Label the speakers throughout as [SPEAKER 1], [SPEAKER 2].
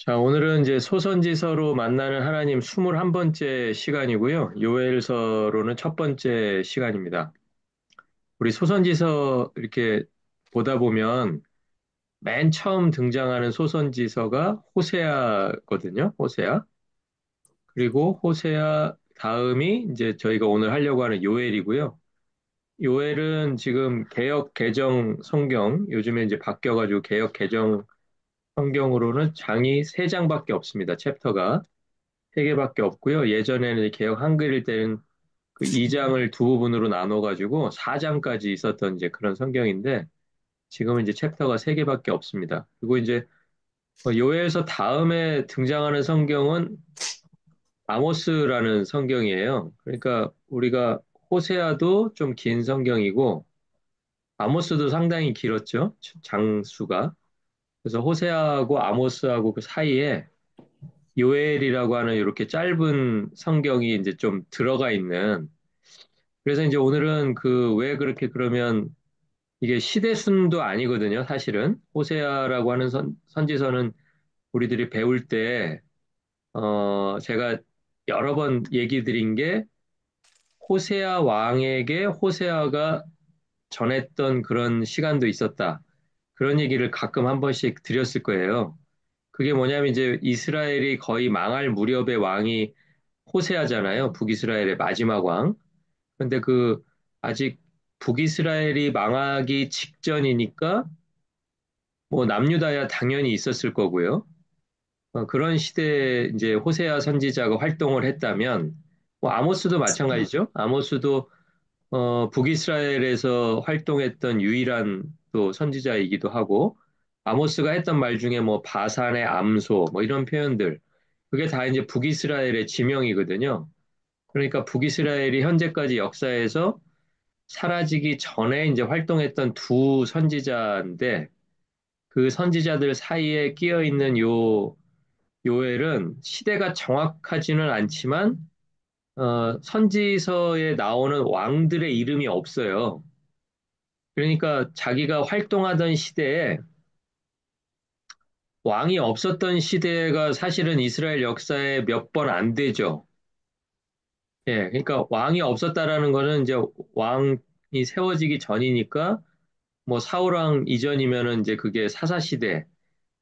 [SPEAKER 1] 자, 오늘은 이제 소선지서로 만나는 하나님 21번째 시간이고요. 요엘서로는 첫 번째 시간입니다. 우리 소선지서 이렇게 보다 보면 맨 처음 등장하는 소선지서가 호세아거든요. 호세아. 그리고 호세아 다음이 이제 저희가 오늘 하려고 하는 요엘이고요. 요엘은 지금 개역 개정 성경, 요즘에 이제 바뀌어가지고 개역 개정 성경으로는 장이 세장밖에 없습니다. 챕터가. 세 개밖에 없고요. 예전에는 개역 한글일 때는 그 2장을 두 부분으로 나눠가지고 4장까지 있었던 이제 그런 성경인데 지금은 이제 챕터가 세 개밖에 없습니다. 그리고 이제 요엘서 다음에 등장하는 성경은 아모스라는 성경이에요. 그러니까 우리가 호세아도 좀 긴 성경이고 아모스도 상당히 길었죠. 장수가. 그래서 호세아하고 아모스하고 그 사이에 요엘이라고 하는 이렇게 짧은 성경이 이제 좀 들어가 있는 그래서 이제 오늘은 그 왜 그렇게 그러면 이게 시대순도 아니거든요, 사실은. 호세아라고 하는 선지서는 우리들이 배울 때, 제가 여러 번 얘기 드린 게 호세아 왕에게 호세아가 전했던 그런 시간도 있었다. 그런 얘기를 가끔 한 번씩 드렸을 거예요. 그게 뭐냐면 이제 이스라엘이 거의 망할 무렵의 왕이 호세아잖아요. 북이스라엘의 마지막 왕. 근데 그 아직 북이스라엘이 망하기 직전이니까 뭐 남유다야 당연히 있었을 거고요. 그런 시대에 이제 호세아 선지자가 활동을 했다면 뭐 아모스도 마찬가지죠. 아모스도 북이스라엘에서 활동했던 유일한 또 선지자이기도 하고 아모스가 했던 말 중에 뭐 바산의 암소 뭐 이런 표현들 그게 다 이제 북이스라엘의 지명이거든요. 그러니까 북이스라엘이 현재까지 역사에서 사라지기 전에 이제 활동했던 두 선지자인데 그 선지자들 사이에 끼어 있는 요 요엘은 시대가 정확하지는 않지만 선지서에 나오는 왕들의 이름이 없어요. 그러니까 자기가 활동하던 시대에 왕이 없었던 시대가 사실은 이스라엘 역사에 몇 번 안 되죠. 예, 그러니까 왕이 없었다라는 거는 이제 왕이 세워지기 전이니까 뭐 사울왕 이전이면은 이제 그게 사사시대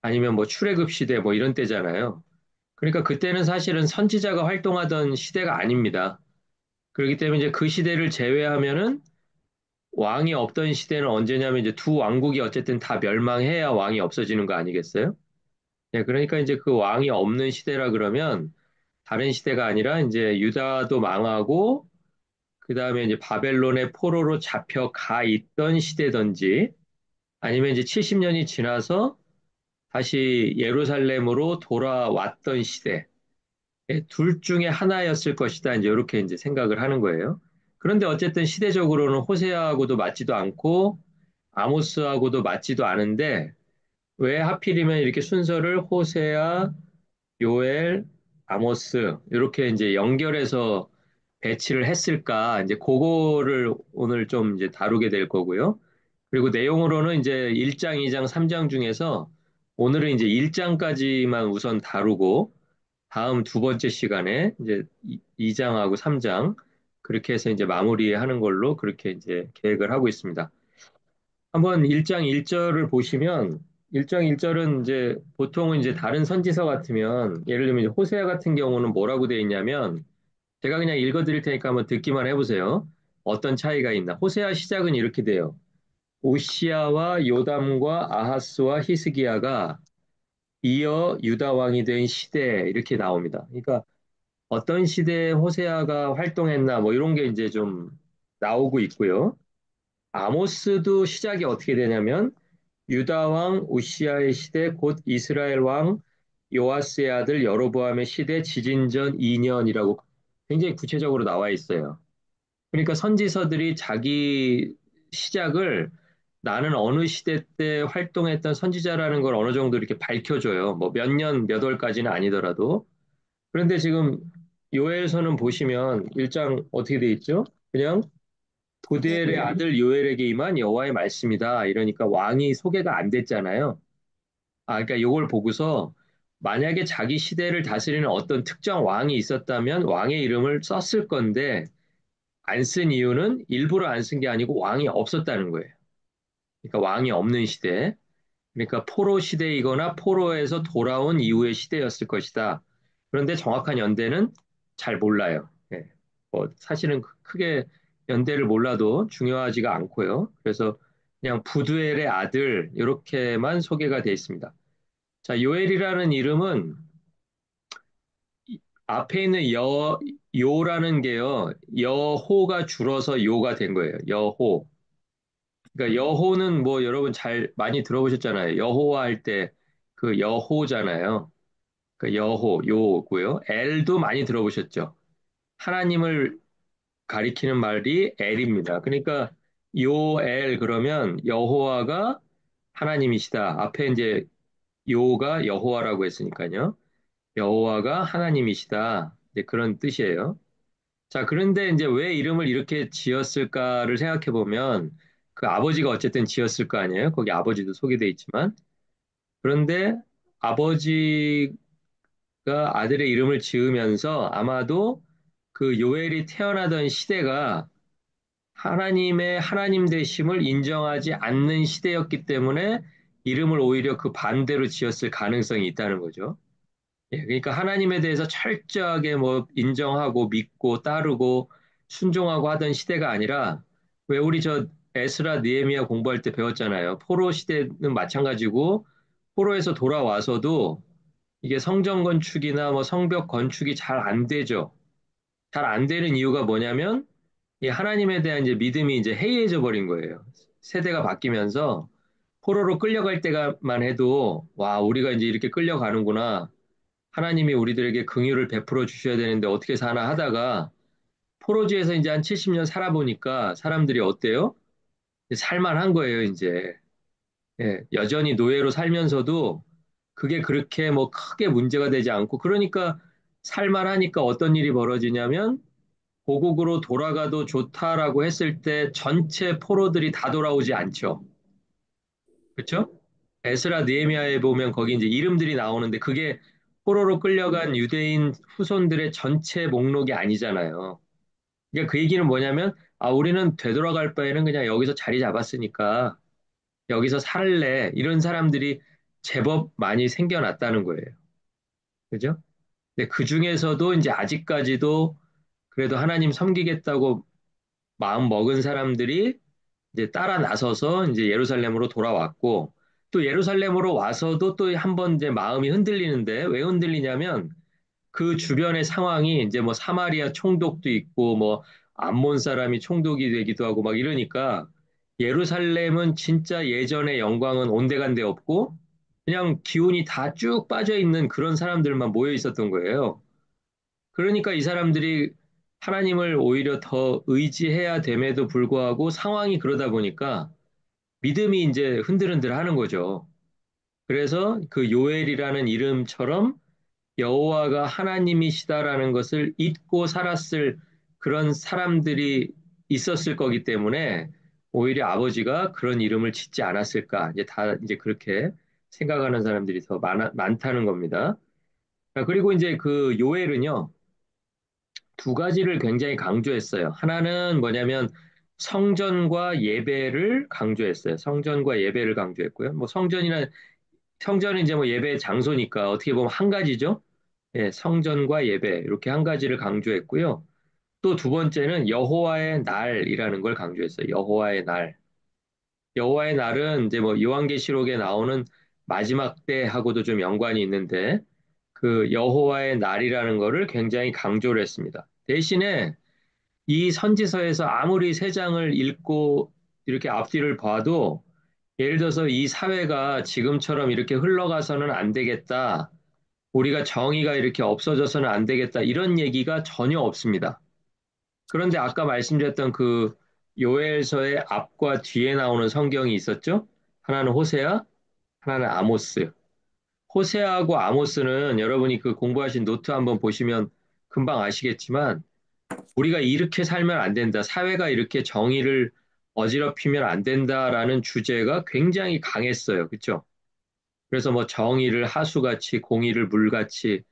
[SPEAKER 1] 아니면 뭐 출애굽 시대 뭐 이런 때잖아요. 그러니까 그때는 사실은 선지자가 활동하던 시대가 아닙니다. 그렇기 때문에 이제 그 시대를 제외하면은 왕이 없던 시대는 언제냐면 이제 두 왕국이 어쨌든 다 멸망해야 왕이 없어지는 거 아니겠어요? 네, 그러니까 이제 그 왕이 없는 시대라 그러면 다른 시대가 아니라 이제 유다도 망하고 그 다음에 이제 바벨론의 포로로 잡혀가 있던 시대든지 아니면 이제 70년이 지나서 다시 예루살렘으로 돌아왔던 시대. 둘 중에 하나였을 것이다. 이제 이렇게 이제 생각을 하는 거예요. 그런데 어쨌든 시대적으로는 호세아하고도 맞지도 않고 아모스하고도 맞지도 않은데 왜 하필이면 이렇게 순서를 호세아, 요엘, 아모스 이렇게 이제 연결해서 배치를 했을까? 이제 그거를 오늘 좀 이제 다루게 될 거고요. 그리고 내용으로는 이제 1장, 2장, 3장 중에서 오늘은 이제 1장까지만 우선 다루고 다음 두 번째 시간에 이제 2장하고 3장 그렇게 해서 이제 마무리하는 걸로 그렇게 이제 계획을 하고 있습니다. 한번 1장 1절을 보시면 1장 1절은 이제 보통은 이제 다른 선지서 같으면 예를 들면 이제 호세아 같은 경우는 뭐라고 되어 있냐면 제가 그냥 읽어 드릴 테니까 한번 듣기만 해보세요. 어떤 차이가 있나. 호세아 시작은 이렇게 돼요. 오시아와 요담과 아하스와 히스기야가 이어 유다 왕이 된 시대 이렇게 나옵니다. 그러니까 어떤 시대에 호세아가 활동했나 뭐 이런 게 이제 좀 나오고 있고요. 아모스도 시작이 어떻게 되냐면 유다 왕 우시아의 시대 곧 이스라엘 왕 요아스의 아들 여로보암의 시대 지진전 2년이라고 굉장히 구체적으로 나와 있어요. 그러니까 선지서들이 자기 시작을 나는 어느 시대 때 활동했던 선지자라는 걸 어느 정도 이렇게 밝혀줘요. 뭐 몇 년, 몇 월까지는 아니더라도. 그런데 지금 요엘서는 보시면 1장 어떻게 돼 있죠? 그냥 고델의 아들 요엘에게 임한 여호와의 말씀이다. 이러니까 왕이 소개가 안 됐잖아요. 아, 그러니까 이걸 보고서 만약에 자기 시대를 다스리는 어떤 특정 왕이 있었다면 왕의 이름을 썼을 건데 안 쓴 이유는 일부러 안 쓴 게 아니고 왕이 없었다는 거예요. 그러니까 왕이 없는 시대. 그러니까 포로 시대이거나 포로에서 돌아온 이후의 시대였을 것이다. 그런데 정확한 연대는 잘 몰라요. 예. 뭐 사실은 크게 연대를 몰라도 중요하지가 않고요. 그래서 그냥 부두엘의 아들 이렇게만 소개가 돼 있습니다. 자, 요엘이라는 이름은 앞에 있는 요라는 게요. 여호가 줄어서 요가 된 거예요. 여호. 그러니까 여호는 뭐 여러분 잘 많이 들어보셨잖아요. 여호와 할 때 그 여호잖아요. 그 여호, 요고요. 엘도 많이 들어보셨죠. 하나님을 가리키는 말이 엘입니다. 그러니까 요엘 그러면 여호와가 하나님이시다. 앞에 이제 요가 여호와라고 했으니까요. 여호와가 하나님이시다. 이제 그런 뜻이에요. 자, 그런데 이제 왜 이름을 이렇게 지었을까를 생각해 보면 그 아버지가 어쨌든 지었을 거 아니에요? 거기 아버지도 소개돼 있지만. 그런데 아버지가 아들의 이름을 지으면서 아마도 그 요엘이 태어나던 시대가 하나님의 하나님 되심을 인정하지 않는 시대였기 때문에 이름을 오히려 그 반대로 지었을 가능성이 있다는 거죠. 예, 그러니까 하나님에 대해서 철저하게 뭐 인정하고 믿고 따르고 순종하고 하던 시대가 아니라 왜 우리 저 에스라 느헤미야 공부할 때 배웠잖아요. 포로 시대는 마찬가지고 포로에서 돌아와서도 이게 성전 건축이나 뭐 성벽 건축이 잘 안 되죠. 잘 안 되는 이유가 뭐냐면 이 하나님에 대한 이제 믿음이 이제 해이해져 버린 거예요. 세대가 바뀌면서 포로로 끌려갈 때만 해도 와, 우리가 이제 이렇게 끌려가는구나. 하나님이 우리들에게 긍휼을 베풀어 주셔야 되는데 어떻게 사나 하다가 포로지에서 이제 한 70년 살아보니까 사람들이 어때요? 살만한 거예요, 이제. 예, 여전히 노예로 살면서도 그게 그렇게 뭐 크게 문제가 되지 않고 그러니까 살만하니까 어떤 일이 벌어지냐면 고국으로 돌아가도 좋다라고 했을 때 전체 포로들이 다 돌아오지 않죠. 그렇죠? 에스라 느헤미야에 보면 거기 이제 이름들이 나오는데 그게 포로로 끌려간 유대인 후손들의 전체 목록이 아니잖아요. 그러니까 그 얘기는 뭐냐면 아 우리는 되돌아갈 바에는 그냥 여기서 자리 잡았으니까 여기서 살래 이런 사람들이 제법 많이 생겨났다는 거예요. 그죠? 근데 그 중에서도 이제 아직까지도 그래도 하나님 섬기겠다고 마음 먹은 사람들이 이제 따라 나서서 이제 예루살렘으로 돌아왔고 또 예루살렘으로 와서도 또 한 번 이제 마음이 흔들리는데 왜 흔들리냐면 그 주변의 상황이 이제 뭐 사마리아 총독도 있고 뭐 암몬 사람이 총독이 되기도 하고 막 이러니까 예루살렘은 진짜 예전의 영광은 온데간데 없고 그냥 기운이 다 쭉 빠져 있는 그런 사람들만 모여 있었던 거예요. 그러니까 이 사람들이 하나님을 오히려 더 의지해야 됨에도 불구하고 상황이 그러다 보니까 믿음이 이제 흔들흔들 하는 거죠. 그래서 그 요엘이라는 이름처럼 여호와가 하나님이시다라는 것을 잊고 살았을 그런 사람들이 있었을 거기 때문에 오히려 아버지가 그런 이름을 짓지 않았을까. 이제 다 이제 그렇게 생각하는 사람들이 더 많다는 겁니다. 그리고 이제 그 요엘은요, 두 가지를 굉장히 강조했어요. 하나는 뭐냐면 성전과 예배를 강조했어요. 성전과 예배를 강조했고요. 뭐 성전은 이제 뭐 예배 장소니까 어떻게 보면 한 가지죠. 예, 성전과 예배 이렇게 한 가지를 강조했고요. 또 두 번째는 여호와의 날이라는 걸 강조했어요. 여호와의 날. 여호와의 날은 이제 뭐 요한계시록에 나오는 마지막 때하고도 좀 연관이 있는데 그 여호와의 날이라는 거를 굉장히 강조를 했습니다. 대신에 이 선지서에서 아무리 세 장을 읽고 이렇게 앞뒤를 봐도 예를 들어서 이 사회가 지금처럼 이렇게 흘러가서는 안 되겠다. 우리가 정의가 이렇게 없어져서는 안 되겠다. 이런 얘기가 전혀 없습니다. 그런데 아까 말씀드렸던 그 요엘서의 앞과 뒤에 나오는 성경이 있었죠? 하나는 호세아, 하나는 아모스. 호세아하고 아모스는 여러분이 그 공부하신 노트 한번 보시면 금방 아시겠지만 우리가 이렇게 살면 안 된다. 사회가 이렇게 정의를 어지럽히면 안 된다라는 주제가 굉장히 강했어요. 그렇죠? 그래서 뭐 정의를 하수같이 공의를 물같이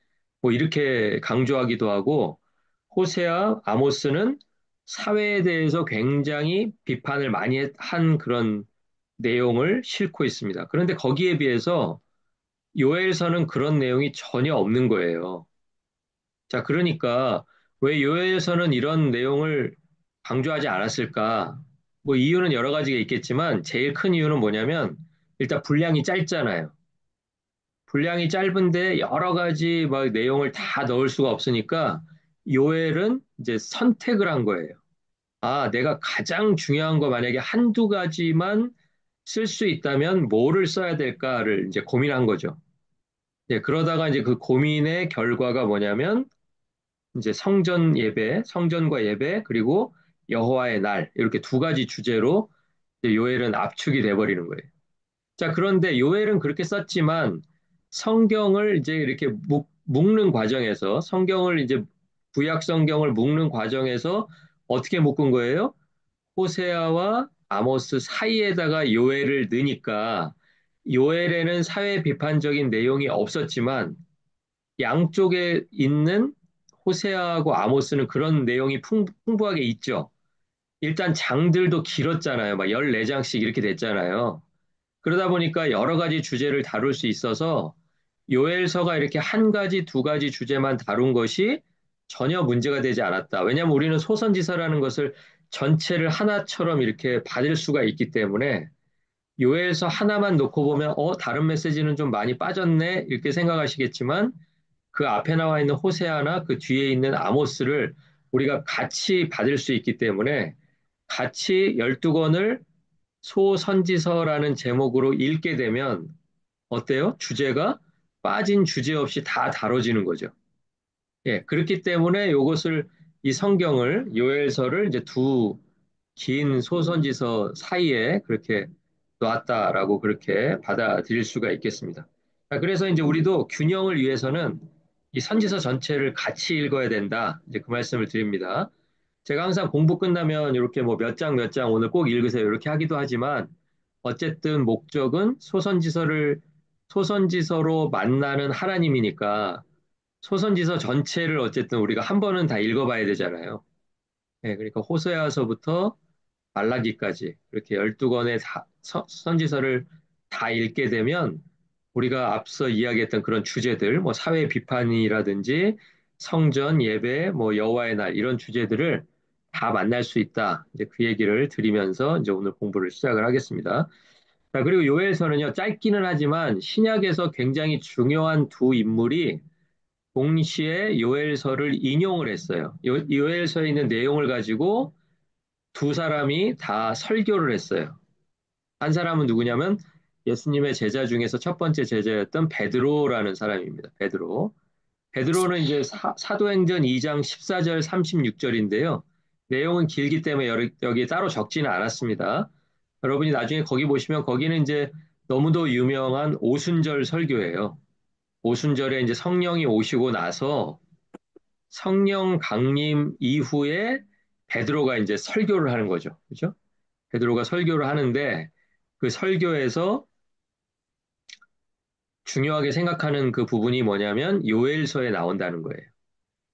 [SPEAKER 1] 뭐 이렇게 강조하기도 하고 호세아, 아모스는 사회에 대해서 굉장히 비판을 많이 한 그런 내용을 싣고 있습니다. 그런데 거기에 비해서 요엘서는 그런 내용이 전혀 없는 거예요. 자, 그러니까 왜 요엘서는 이런 내용을 강조하지 않았을까? 뭐 이유는 여러 가지가 있겠지만 제일 큰 이유는 뭐냐면 일단 분량이 짧잖아요. 분량이 짧은데 여러 가지 막 내용을 다 넣을 수가 없으니까 요엘은 이제 선택을 한 거예요. 아, 내가 가장 중요한 거 만약에 한두 가지만 쓸 수 있다면 뭐를 써야 될까를 이제 고민한 거죠. 예, 그러다가 이제 그 고민의 결과가 뭐냐면 이제 성전 예배, 성전과 예배, 그리고 여호와의 날 이렇게 두 가지 주제로 이제 요엘은 압축이 돼버리는 거예요. 자, 그런데 요엘은 그렇게 썼지만 성경을 이제 이렇게 묶는 과정에서 성경을 이제 구약 성경을 묶는 과정에서 어떻게 묶은 거예요? 호세아와 아모스 사이에다가 요엘을 넣으니까 요엘에는 사회 비판적인 내용이 없었지만 양쪽에 있는 호세아하고 아모스는 그런 내용이 풍부하게 있죠. 일단 장들도 길었잖아요. 막 14장씩 이렇게 됐잖아요. 그러다 보니까 여러 가지 주제를 다룰 수 있어서 요엘서가 이렇게 한 가지, 두 가지 주제만 다룬 것이 전혀 문제가 되지 않았다. 왜냐하면 우리는 소선지서라는 것을 전체를 하나처럼 이렇게 받을 수가 있기 때문에 요엘서 하나만 놓고 보면 다른 메시지는 좀 많이 빠졌네 이렇게 생각하시겠지만 그 앞에 나와 있는 호세아나 그 뒤에 있는 아모스를 우리가 같이 받을 수 있기 때문에 같이 12권을 소선지서라는 제목으로 읽게 되면 어때요? 주제가 빠진 주제 없이 다 다뤄지는 거죠. 예, 그렇기 때문에 이것을 이 성경을 요엘서를 이제 두 긴 소선지서 사이에 그렇게 놨다라고 그렇게 받아들일 수가 있겠습니다. 자, 그래서 이제 우리도 균형을 위해서는 이 선지서 전체를 같이 읽어야 된다. 이제 그 말씀을 드립니다. 제가 항상 공부 끝나면 이렇게 뭐 몇 장 몇 장 오늘 꼭 읽으세요. 이렇게 하기도 하지만 어쨌든 목적은 소선지서로 만나는 하나님이니까 소선지서 전체를 어쨌든 우리가 한 번은 다 읽어봐야 되잖아요. 네, 그러니까 호세아서부터 말라기까지 이렇게 12권의 선지서를 다 읽게 되면 우리가 앞서 이야기했던 그런 주제들, 뭐 사회 비판이라든지 성전 예배, 뭐 여호와의 날 이런 주제들을 다 만날 수 있다. 이제 그 얘기를 드리면서 이제 오늘 공부를 시작을 하겠습니다. 자, 그리고 요엘서는요, 짧기는 하지만 신약에서 굉장히 중요한 두 인물이 동시에 요엘서를 인용을 했어요. 요엘서에 있는 내용을 가지고 두 사람이 다 설교를 했어요. 한 사람은 누구냐면 예수님의 제자 중에서 첫 번째 제자였던 베드로라는 사람입니다. 베드로. 베드로는 이제 사도행전 2장 14절 36절인데요. 내용은 길기 때문에 여기 따로 적지는 않았습니다. 여러분이 나중에 거기 보시면 거기는 이제 너무도 유명한 오순절 설교예요. 오순절에 이제 성령이 오시고 나서 성령 강림 이후에 베드로가 이제 설교를 하는 거죠. 그죠? 베드로가 설교를 하는데 그 설교에서 중요하게 생각하는 그 부분이 뭐냐면 요엘서에 나온다는 거예요.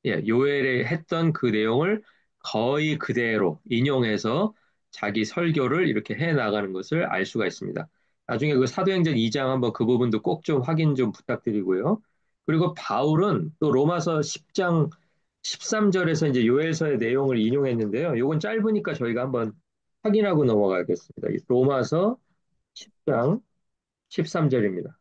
[SPEAKER 1] 예, 요엘에 했던 그 내용을 거의 그대로 인용해서 자기 설교를 이렇게 해 나가는 것을 알 수가 있습니다. 나중에 그 사도행전 2장 한번 그 부분도 꼭 좀 확인 좀 부탁드리고요. 그리고 바울은 또 로마서 10장 13절에서 이제 요엘서의 내용을 인용했는데요. 이건 짧으니까 저희가 한번 확인하고 넘어가겠습니다. 로마서 10장 13절입니다.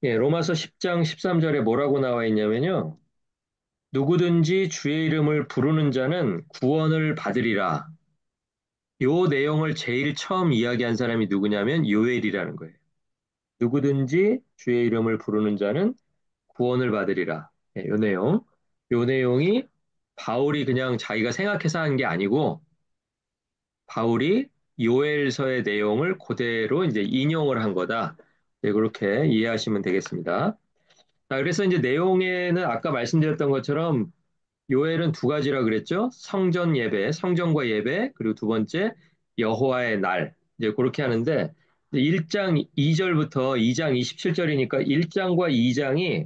[SPEAKER 1] 예, 로마서 10장 13절에 뭐라고 나와 있냐면요. 누구든지 주의 이름을 부르는 자는 구원을 받으리라. 요 내용을 제일 처음 이야기한 사람이 누구냐면 요엘이라는 거예요. 누구든지 주의 이름을 부르는 자는 구원을 받으리라. 예, 요 내용. 요 내용이 바울이 그냥 자기가 생각해서 한 게 아니고 바울이 요엘서의 내용을 그대로 이제 인용을 한 거다. 네, 그렇게 이해하시면 되겠습니다. 자, 그래서 이제 내용에는 아까 말씀드렸던 것처럼 요엘은 두 가지라 그랬죠. 성전 예배, 성전과 예배, 그리고 두 번째 여호와의 날. 이제 그렇게 하는데 1장 2절부터 2장 27절이니까 1장과 2장이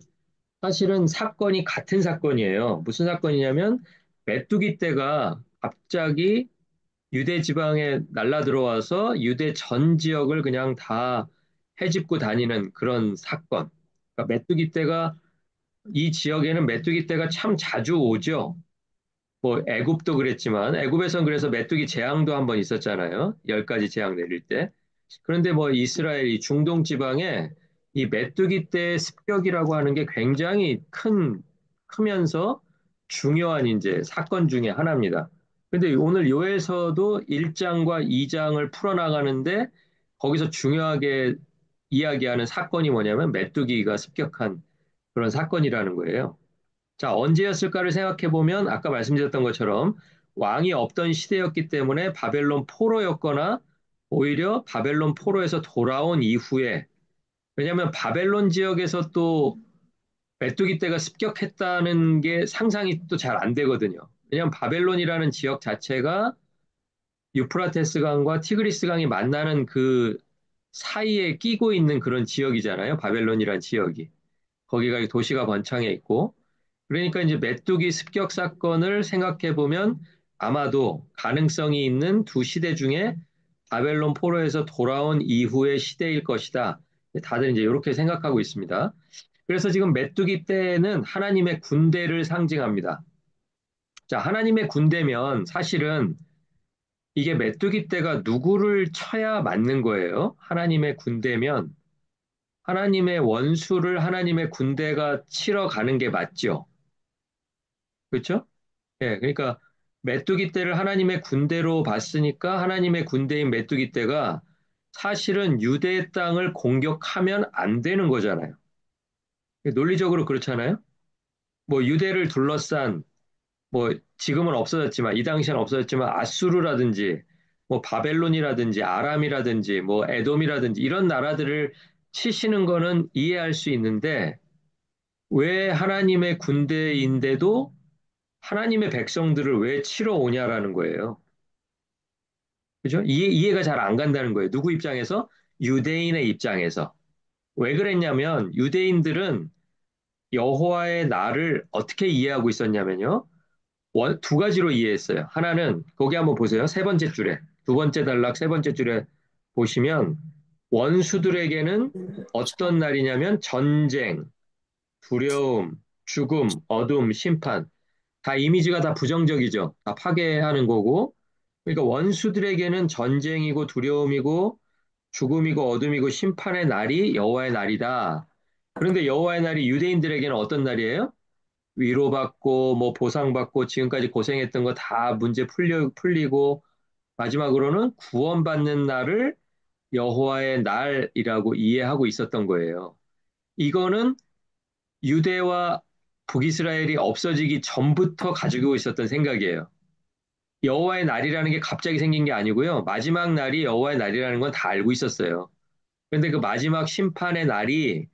[SPEAKER 1] 사실은 사건이 같은 사건이에요. 무슨 사건이냐면 메뚜기 떼가 갑자기 유대 지방에 날라 들어와서 유대 전 지역을 그냥 다 헤집고 다니는 그런 사건. 그러니까 메뚜기 떼가 이 지역에는 메뚜기 떼가 참 자주 오죠. 뭐 애굽도 그랬지만 애굽에선 그래서 메뚜기 재앙도 한번 있었잖아요. 10가지 재앙 내릴 때. 그런데 뭐 이스라엘 이 중동 지방에 이 메뚜기 떼 습격이라고 하는 게 굉장히 크면서 중요한 이제 사건 중에 하나입니다. 근데 오늘 요에서도 1장과 2장을 풀어나가는데 거기서 중요하게 이야기하는 사건이 뭐냐면 메뚜기가 습격한 그런 사건이라는 거예요. 자, 언제였을까를 생각해 보면 아까 말씀드렸던 것처럼 왕이 없던 시대였기 때문에 바벨론 포로였거나 오히려 바벨론 포로에서 돌아온 이후에 왜냐하면 바벨론 지역에서 또 메뚜기 떼가 습격했다는 게 상상이 또 잘 안 되거든요. 왜냐하면 바벨론이라는 지역 자체가 유프라테스 강과 티그리스 강이 만나는 그 사이에 끼고 있는 그런 지역이잖아요. 바벨론이라는 지역이. 거기가 도시가 번창해 있고 그러니까 이제 메뚜기 습격 사건을 생각해 보면 아마도 가능성이 있는 두 시대 중에 바벨론 포로에서 돌아온 이후의 시대일 것이다. 다들 이제 이렇게 생각하고 있습니다. 그래서 지금 메뚜기 떼는 하나님의 군대를 상징합니다. 자, 하나님의 군대면 사실은 이게 메뚜기 떼가 누구를 쳐야 맞는 거예요? 하나님의 군대면 하나님의 원수를 하나님의 군대가 치러 가는 게 맞죠. 그렇죠? 예, 그러니까 메뚜기 떼를 하나님의 군대로 봤으니까 하나님의 군대인 메뚜기 떼가 사실은 유대 땅을 공격하면 안 되는 거잖아요. 논리적으로 그렇잖아요. 뭐 유대를 둘러싼 뭐 지금은 없어졌지만 이 당시에는 없어졌지만 아수르라든지 뭐 바벨론이라든지 아람이라든지 뭐 에돔이라든지 이런 나라들을 치시는 거는 이해할 수 있는데 왜 하나님의 군대인데도 하나님의 백성들을 왜 치러 오냐라는 거예요. 그죠? 이해가 잘 안 간다는 거예요. 누구 입장에서? 유대인의 입장에서. 왜 그랬냐면 유대인들은 여호와의 날을 어떻게 이해하고 있었냐면요. 두 가지로 이해했어요. 하나는 거기 한번 보세요. 세 번째 줄에 두 번째 단락 세 번째 줄에 보시면 원수들에게는 어떤 날이냐면 전쟁, 두려움, 죽음, 어둠, 심판. 다 이미지가 다 부정적이죠. 다 파괴하는 거고. 그러니까 원수들에게는 전쟁이고 두려움이고 죽음이고 어둠이고 심판의 날이 여호와의 날이다. 그런데 여호와의 날이 유대인들에게는 어떤 날이에요? 위로받고 뭐 보상받고 지금까지 고생했던 거 다 문제 풀리고 마지막으로는 구원받는 날을 여호와의 날이라고 이해하고 있었던 거예요. 이거는 유대와 북이스라엘이 없어지기 전부터 가지고 있었던 생각이에요. 여호와의 날이라는 게 갑자기 생긴 게 아니고요. 마지막 날이 여호와의 날이라는 건 다 알고 있었어요. 그런데 그 마지막 심판의 날이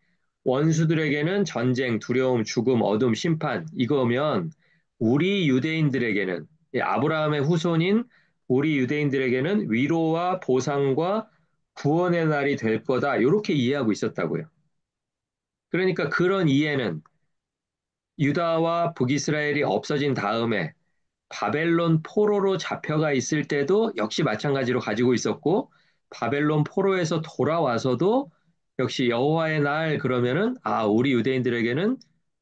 [SPEAKER 1] 원수들에게는 전쟁, 두려움, 죽음, 어둠, 심판 이거면 우리 유대인들에게는 아브라함의 후손인 우리 유대인들에게는 위로와 보상과 구원의 날이 될 거다. 이렇게 이해하고 있었다고요. 그러니까 그런 이해는 유다와 북이스라엘이 없어진 다음에 바벨론 포로로 잡혀가 있을 때도 역시 마찬가지로 가지고 있었고 바벨론 포로에서 돌아와서도 역시 여호와의 날 그러면은 우리 유대인들에게는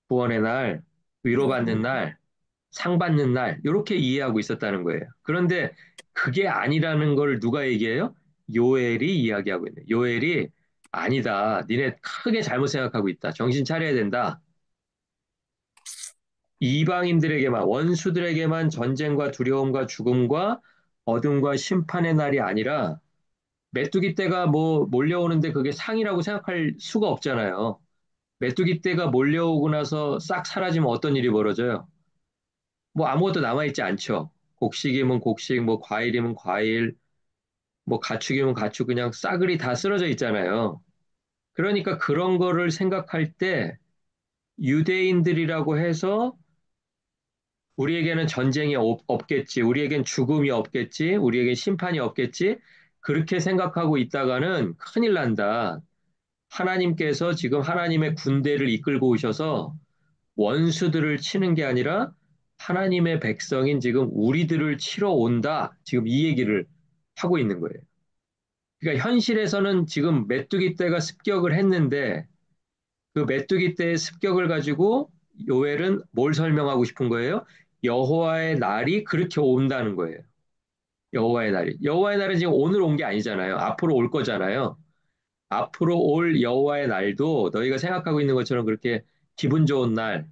[SPEAKER 1] 구원의 날, 위로받는 날, 상받는 날 이렇게 이해하고 있었다는 거예요. 그런데 그게 아니라는 걸 누가 얘기해요? 요엘이 이야기하고 있는. 요엘이 아니다. 니네 크게 잘못 생각하고 있다. 정신 차려야 된다. 이방인들에게만, 원수들에게만 전쟁과 두려움과 죽음과 어둠과 심판의 날이 아니라 메뚜기 떼가 뭐 몰려오는데 그게 상이라고 생각할 수가 없잖아요. 메뚜기 떼가 몰려오고 나서 싹 사라지면 어떤 일이 벌어져요? 뭐 아무것도 남아있지 않죠. 곡식이면 곡식, 뭐 과일이면 과일, 뭐 가축이면 가축 그냥 싸그리 다 쓰러져 있잖아요. 그러니까 그런 거를 생각할 때 유대인들이라고 해서 우리에게는 전쟁이 없겠지. 우리에겐 죽음이 없겠지. 우리에겐 심판이 없겠지. 그렇게 생각하고 있다가는 큰일 난다. 하나님께서 지금 하나님의 군대를 이끌고 오셔서 원수들을 치는 게 아니라 하나님의 백성인 지금 우리들을 치러 온다. 지금 이 얘기를 하고 있는 거예요. 그러니까 현실에서는 지금 메뚜기 떼가 습격을 했는데 그 메뚜기 떼의 습격을 가지고 요엘은 뭘 설명하고 싶은 거예요? 여호와의 날이 그렇게 온다는 거예요. 여호와의 날이. 여호와의 날은 지금 오늘 온 게 아니잖아요. 앞으로 올 거잖아요. 앞으로 올 여호와의 날도 너희가 생각하고 있는 것처럼 그렇게 기분 좋은 날,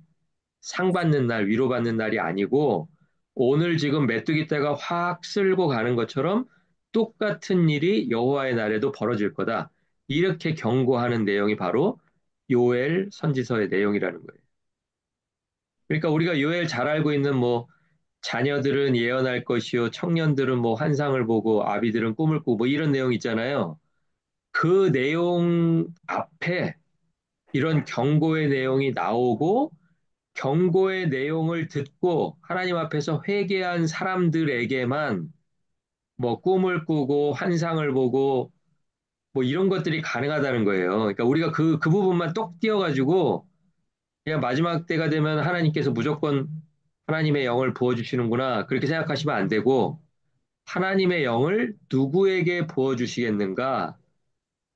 [SPEAKER 1] 상 받는 날, 위로받는 날이 아니고 오늘 지금 메뚜기 떼가 확 쓸고 가는 것처럼 똑같은 일이 여호와의 날에도 벌어질 거다. 이렇게 경고하는 내용이 바로 요엘 선지서의 내용이라는 거예요. 그러니까 우리가 요엘 잘 알고 있는 뭐 자녀들은 예언할 것이요, 청년들은 뭐 환상을 보고 아비들은 꿈을 꾸고 뭐 이런 내용 있잖아요. 그 내용 앞에 이런 경고의 내용이 나오고 경고의 내용을 듣고 하나님 앞에서 회개한 사람들에게만 뭐 꿈을 꾸고 환상을 보고 뭐 이런 것들이 가능하다는 거예요. 그러니까 우리가 그 부분만 똑 띄어가지고 그냥 마지막 때가 되면 하나님께서 무조건 하나님의 영을 부어주시는구나. 그렇게 생각하시면 안 되고 하나님의 영을 누구에게 부어주시겠는가?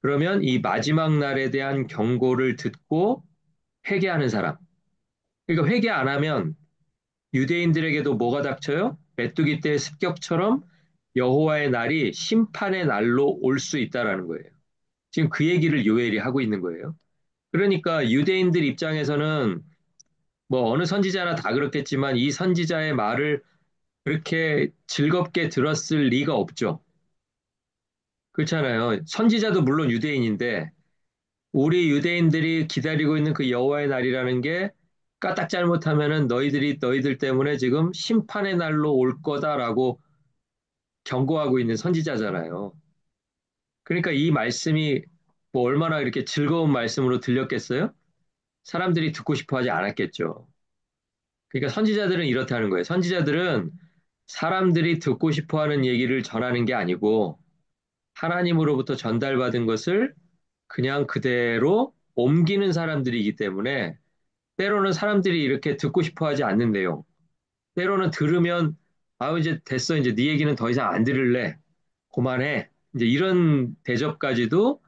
[SPEAKER 1] 그러면 이 마지막 날에 대한 경고를 듣고 회개하는 사람. 그러니까 회개 안 하면 유대인들에게도 뭐가 닥쳐요? 메뚜기 떼의 습격처럼 여호와의 날이 심판의 날로 올 수 있다라는 거예요. 지금 그 얘기를 요엘이 하고 있는 거예요. 그러니까 유대인들 입장에서는 뭐 어느 선지자나 다 그렇겠지만 이 선지자의 말을 그렇게 즐겁게 들었을 리가 없죠. 그렇잖아요. 선지자도 물론 유대인인데 우리 유대인들이 기다리고 있는 그 여호와의 날이라는 게 까딱 잘못하면은 너희들이 너희들 때문에 지금 심판의 날로 올 거다라고 경고하고 있는 선지자잖아요. 그러니까 이 말씀이 뭐 얼마나 이렇게 즐거운 말씀으로 들렸겠어요? 사람들이 듣고 싶어 하지 않았겠죠. 그러니까 선지자들은 이렇다는 거예요. 선지자들은 사람들이 듣고 싶어 하는 얘기를 전하는 게 아니고 하나님으로부터 전달받은 것을 그냥 그대로 옮기는 사람들이기 때문에 때로는 사람들이 이렇게 듣고 싶어 하지 않는 내용, 때로는 들으면 아 이제 됐어 이제 네 얘기는 더 이상 안 들을래 그만해 이제 이런 대접까지도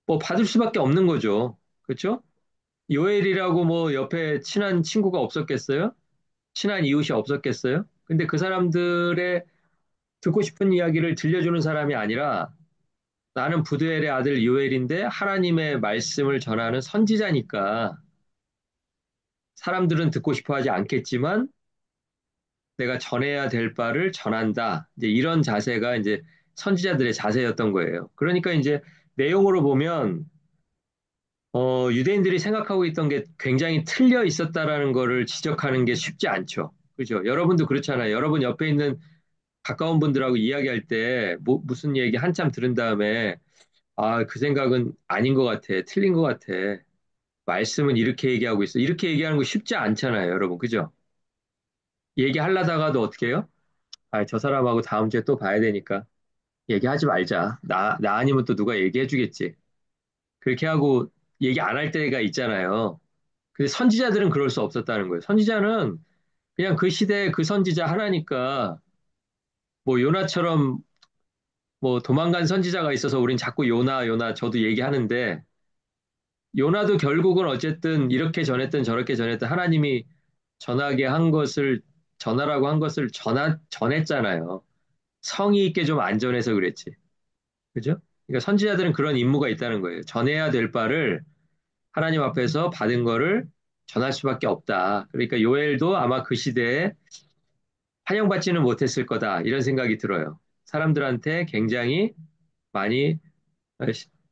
[SPEAKER 1] 뭐 받을 수밖에 없는 거죠. 그렇죠? 요엘이라고 뭐 옆에 친한 친구가 없었겠어요? 친한 이웃이 없었겠어요? 근데 그 사람들의 듣고 싶은 이야기를 들려주는 사람이 아니라 나는 부드엘의 아들 요엘인데 하나님의 말씀을 전하는 선지자니까 사람들은 듣고 싶어 하지 않겠지만 내가 전해야 될 바를 전한다. 이제 이런 자세가 이제 선지자들의 자세였던 거예요. 그러니까 이제 내용으로 보면 유대인들이 생각하고 있던 게 굉장히 틀려 있었다라는 거를 지적하는 게 쉽지 않죠. 그죠? 여러분도 그렇잖아요. 여러분 옆에 있는 가까운 분들하고 이야기할 때 무슨 얘기 한참 들은 다음에 아, 그 생각은 아닌 것 같아. 틀린 것 같아. 말씀은 이렇게 얘기하고 있어. 이렇게 얘기하는 거 쉽지 않잖아요, 여러분. 그죠? 얘기하려다가도 어떻게 해요? 아, 저 사람하고 다음 주에 또 봐야 되니까 얘기하지 말자. 나 아니면 또 누가 얘기해 주겠지. 그렇게 하고 얘기 안 할 때가 있잖아요. 근데 선지자들은 그럴 수 없었다는 거예요. 선지자는 그냥 그 시대에 그 선지자 하나니까 뭐 요나처럼 뭐 도망간 선지자가 있어서 우린 자꾸 요나 요나 저도 얘기하는데 요나도 결국은 어쨌든 이렇게 전했든 저렇게 전했든 하나님이 전하게 한 것을 전하라고 한 것을 전했잖아요. 성의 있게 좀 안 전해서 그랬지. 그죠? 그러니까 선지자들은 그런 임무가 있다는 거예요. 전해야 될 바를 하나님 앞에서 받은 거를 전할 수밖에 없다. 그러니까 요엘도 아마 그 시대에 환영받지는 못했을 거다. 이런 생각이 들어요. 사람들한테 굉장히 많이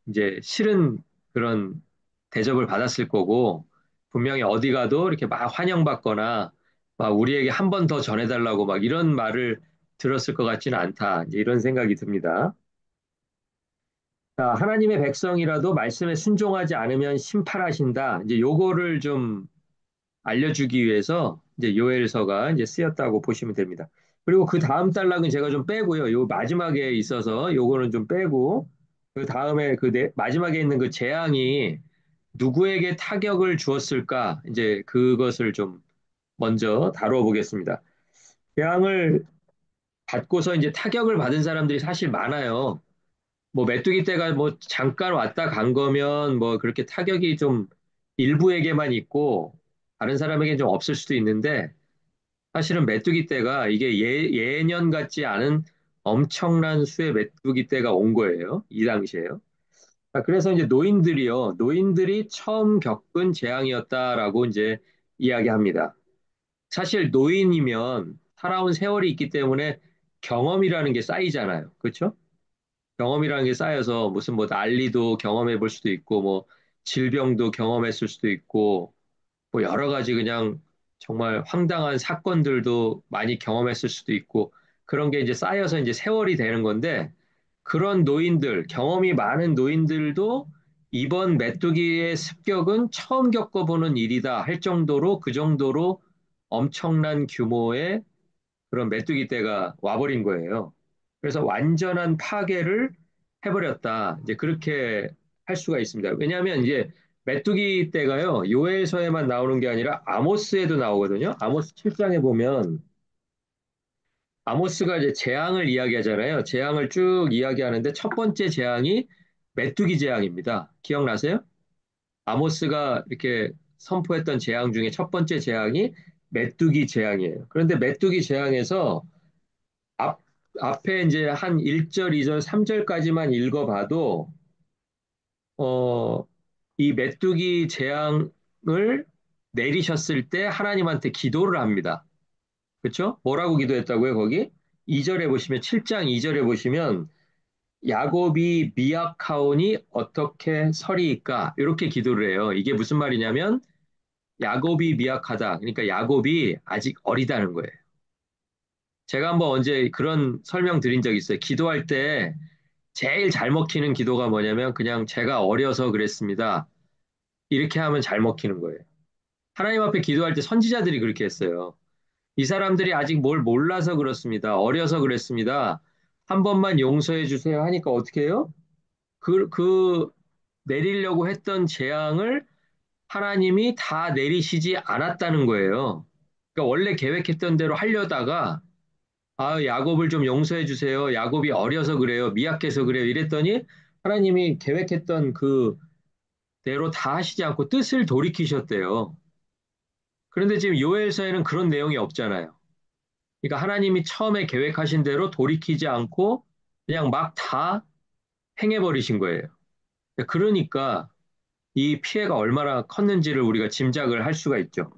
[SPEAKER 1] 이제 싫은 그런 대접을 받았을 거고 분명히 어디 가도 이렇게 막 환영받거나 막 우리에게 한 번 더 전해달라고 막 이런 말을 들었을 것 같지는 않다. 이제 이런 생각이 듭니다. 자, 하나님의 백성이라도 말씀에 순종하지 않으면 심판하신다. 이제 요거를 좀 알려주기 위해서 이제 요엘서가 이제 쓰였다고 보시면 됩니다. 그리고 그 다음 단락은 제가 좀 빼고요. 요 마지막에 있어서 요거는 좀 빼고 그 다음에 마지막에 있는 그 재앙이 누구에게 타격을 주었을까? 이제 그것을 좀 먼저 다루어 보겠습니다. 재앙을 받고서 이제 타격을 받은 사람들이 사실 많아요. 뭐 메뚜기 떼가 뭐 잠깐 왔다 간 거면 뭐 그렇게 타격이 좀 일부에게만 있고 다른 사람에게는 좀 없을 수도 있는데 사실은 메뚜기 떼가 이게 예년 같지 않은 엄청난 수의 메뚜기 떼가 온 거예요. 이 당시에요. 그래서 이제 노인들이 처음 겪은 재앙이었다라고 이제 이야기합니다. 사실 노인이면 살아온 세월이 있기 때문에 경험이라는 게 쌓이잖아요. 그렇죠? 경험이라는 게 쌓여서 무슨 뭐 난리도 경험해 볼 수도 있고 뭐 질병도 경험했을 수도 있고 뭐 여러 가지 그냥 정말 황당한 사건들도 많이 경험했을 수도 있고 그런 게 이제 쌓여서 이제 세월이 되는 건데 그런 노인들, 경험이 많은 노인들도 이번 메뚜기의 습격은 처음 겪어보는 일이다 할 정도로 그 정도로 엄청난 규모의 그런 메뚜기 떼가 와버린 거예요. 그래서 완전한 파괴를 해버렸다. 이제 그렇게 할 수가 있습니다. 왜냐하면 이제 메뚜기 떼가요, 요엘서에만 나오는 게 아니라 아모스에도 나오거든요. 아모스 7장에 보면 아모스가 이제 재앙을 이야기하잖아요. 재앙을 쭉 이야기하는데 첫 번째 재앙이 메뚜기 재앙입니다. 기억나세요? 아모스가 이렇게 선포했던 재앙 중에 첫 번째 재앙이 메뚜기 재앙이에요. 그런데 메뚜기 재앙에서 앞, 앞에 이제 한 1절, 2절, 3절까지만 읽어봐도, 어, 이 메뚜기 재앙을 내리셨을 때 하나님한테 기도를 합니다. 그렇죠? 뭐라고 기도했다고요, 거기? 2절에 보시면, 7장 2절에 보시면, 야곱이 미약하오니 어떻게 서리이까? 이렇게 기도를 해요. 이게 무슨 말이냐면, 야곱이 미약하다. 그러니까 야곱이 아직 어리다는 거예요. 제가 한번 언제 그런 설명 드린 적 있어요. 기도할 때 제일 잘 먹히는 기도가 뭐냐면 그냥 제가 어려서 그랬습니다. 이렇게 하면 잘 먹히는 거예요. 하나님 앞에 기도할 때 선지자들이 그렇게 했어요. 이 사람들이 아직 뭘 몰라서 그렇습니다. 어려서 그랬습니다. 한 번만 용서해 주세요 하니까 어떻게 해요? 그 내리려고 했던 재앙을 하나님이 다 내리시지 않았다는 거예요. 그러니까 원래 계획했던 대로 하려다가 야곱을 좀 용서해 주세요. 야곱이 어려서 그래요. 미약해서 그래요. 이랬더니 하나님이 계획했던 그 대로 다 하시지 않고 뜻을 돌이키셨대요. 그런데 지금 요엘서에는 그런 내용이 없잖아요. 그러니까 하나님이 처음에 계획하신 대로 돌이키지 않고 그냥 막 다 행해버리신 거예요. 그러니까 이 피해가 얼마나 컸는지를 우리가 짐작을 할 수가 있죠.